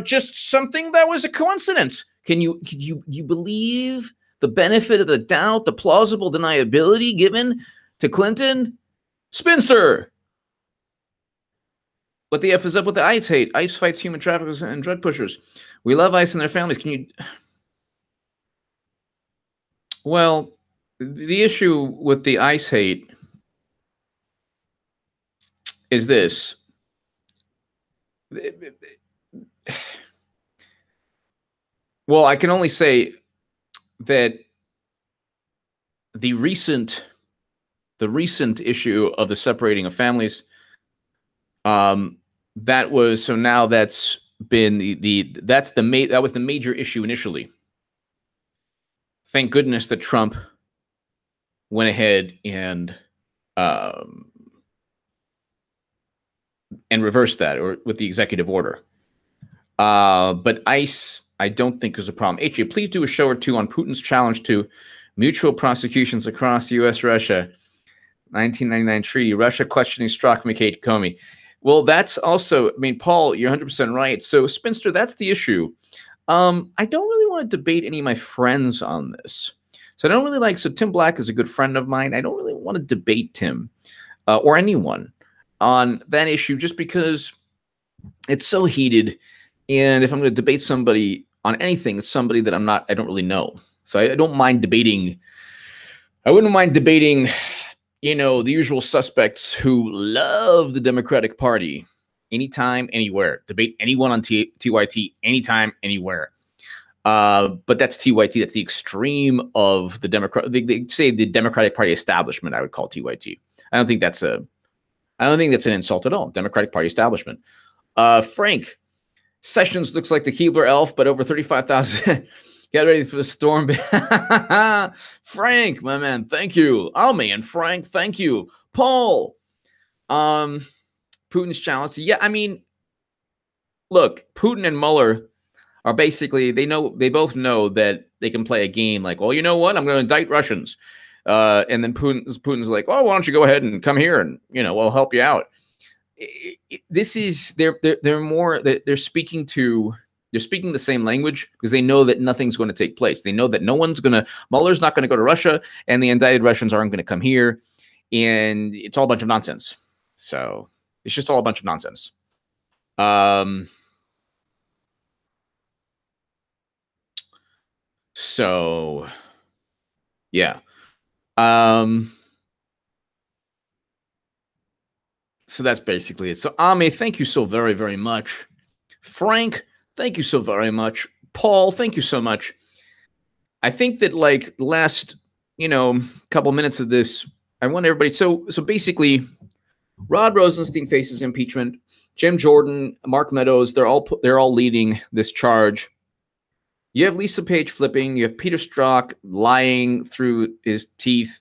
just something that was a coincidence. Can you believe the benefit of the doubt, the plausible deniability given to Clinton? Spinster. What the F is up with the ICE hate? ICE fights human traffickers and drug pushers. We love ICE and their families. Can you... Well, the issue with the ICE hate is this. Well, I can only say that the recent issue of the separating of families, that was the major issue initially. Thank goodness that Trump went ahead and reversed that, or with the executive order. But ICE, I don't think is a problem. HJ, please do a show or two on Putin's challenge to mutual prosecutions across U.S.-Russia. 1999 treaty. Russia questioning Strzok, McCade, Comey. Well, that's also, I mean, Paul, you're 100% right. So, Spinster, that's the issue. I don't really want to debate any of my friends on this. So I don't really like, so Tim Black is a good friend of mine. I don't really want to debate Tim or anyone on that issue just because it's so heated. And if I'm going to debate somebody on anything, it's somebody that I don't really know. So I don't mind debating. I wouldn't mind debating, the usual suspects who love the Democratic Party. Anytime, anywhere. Debate anyone on TYT anytime, anywhere. But that's TYT. That's the extreme of the Democrat. They say the Democratic Party establishment. I would call TYT. I don't think that's an insult at all. Democratic Party establishment. Frank, Sessions looks like the Keebler elf, but over 35,000. Get ready for the storm. Frank, my man, thank you. Almi and Frank, thank you. Paul. Putin's challenge. Yeah, I mean, look, Putin and Mueller are basically, they both know that they can play a game like, well, you know what? I'm going to indict Russians. And then Putin's like, oh, why don't you go ahead and come here and, we'll help you out. this is they're more they're speaking the same language because they know that nothing's going to take place. They know that Mueller's not going to go to Russia, and the indicted Russians aren't going to come here, and it's all a bunch of nonsense. So it's just all a bunch of nonsense. So yeah. So that's basically it. So Ame, thank you so very, very much. Frank, thank you so very much. Paul, thank you so much. I think that like last, couple minutes of this, I want everybody. So basically, Rod Rosenstein faces impeachment. Jim Jordan, Mark Meadows, they're all leading this charge. You have Lisa Page flipping. You have Peter Strzok lying through his teeth,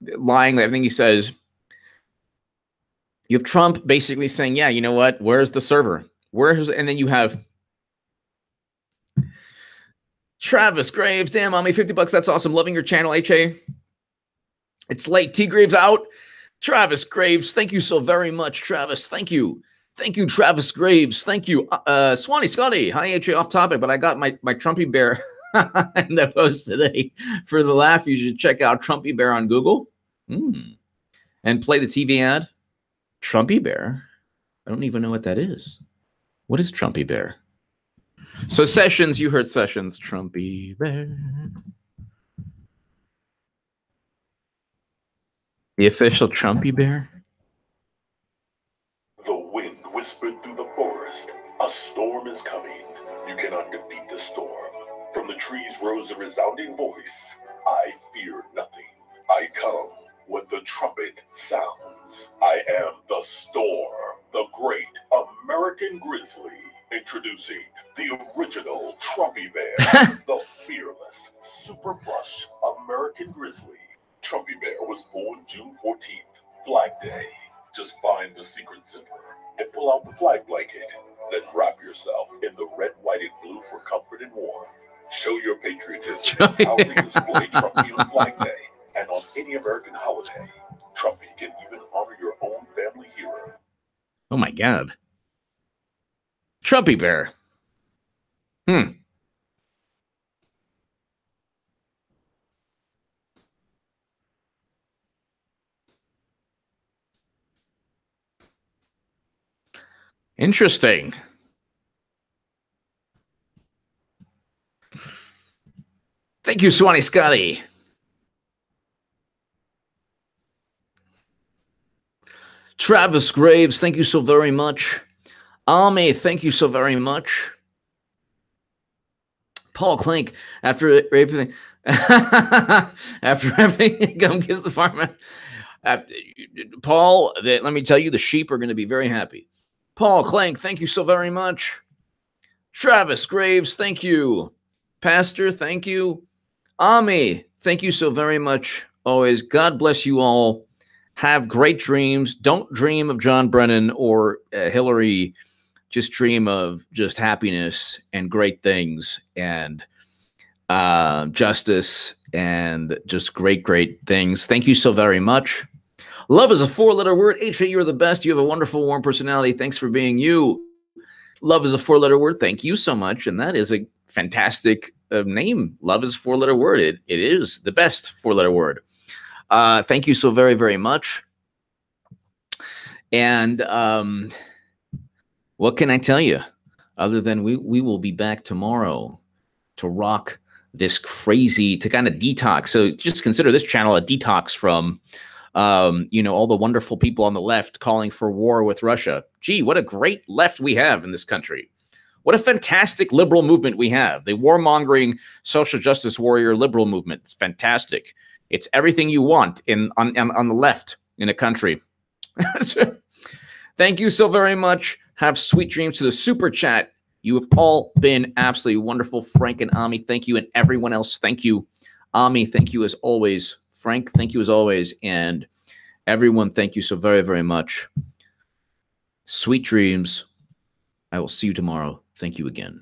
lying everything he says. You have Trump basically saying, yeah, you know what? Where's the server? And then you have Travis Graves. Damn, Ame, $50. That's awesome. Loving your channel, HA. It's late. T Graves out. Travis Graves. Thank you so very much, Travis. Thank you. Thank you, Travis Graves. Thank you. Swanee Scotty. Hi, HA, off topic, but I got my Trumpy Bear in the post today. For the laugh, you should check out Trumpy Bear on Google and play the TV ad. Trumpy Bear? I don't even know what that is. What is Trumpy Bear? So Sessions, you heard Sessions. Trumpy Bear. The official Trumpy Bear? The wind whispered through the forest. A storm is coming. You cannot defeat the storm. From the trees rose a resounding voice. I fear nothing. I come when the trumpet sounds. I am the storm, the great American grizzly. Introducing the original Trumpy Bear, the fearless, super plush American grizzly. Trumpy Bear was born June 14th, Flag Day. Just find the secret zipper and pull out the flag blanket. Then wrap yourself in the red, white, and blue for comfort and warmth. Show your patriotism and proudly display Trumpy on Flag Day and on any American holiday. Trumpy can even honor your own family hero. Oh my God. Trumpy Bear. Interesting. Thank you, Swanee Scotty. Travis Graves, thank you so very much. Ame, thank you so very much. Paul Klink, after everything, come kiss the farmer. Paul, let me tell you, the sheep are going to be very happy. Paul Klink, thank you so very much. Travis Graves, thank you. Pastor, thank you. Ame, thank you so very much. Always, God bless you all. Have great dreams. Don't dream of John Brennan or Hillary. Just dream of just happiness and great things and justice and just great, great things. Thank you so very much. Love is a 4-letter word. HA, you're the best. You have a wonderful, warm personality. Thanks for being you. Love is a 4-letter word. Thank you so much. And that is a fantastic name. Love is a 4-letter word. It is the best 4-letter word. Thank you so very, very much. And what can I tell you other than we will be back tomorrow to rock this crazy, to kind of detox. So just consider this channel a detox from, all the wonderful people on the left calling for war with Russia. Gee, what a great left we have in this country. What a fantastic liberal movement we have. The warmongering social justice warrior liberal movement. It's fantastic. It's everything you want on the left in a country. Thank you so very much. Have sweet dreams. To the super chat. You have all been absolutely wonderful. Frank and Ami, thank you. And everyone else, thank you. Ami, thank you as always. Frank, thank you as always. And everyone, thank you so very, very much. Sweet dreams. I will see you tomorrow. Thank you again.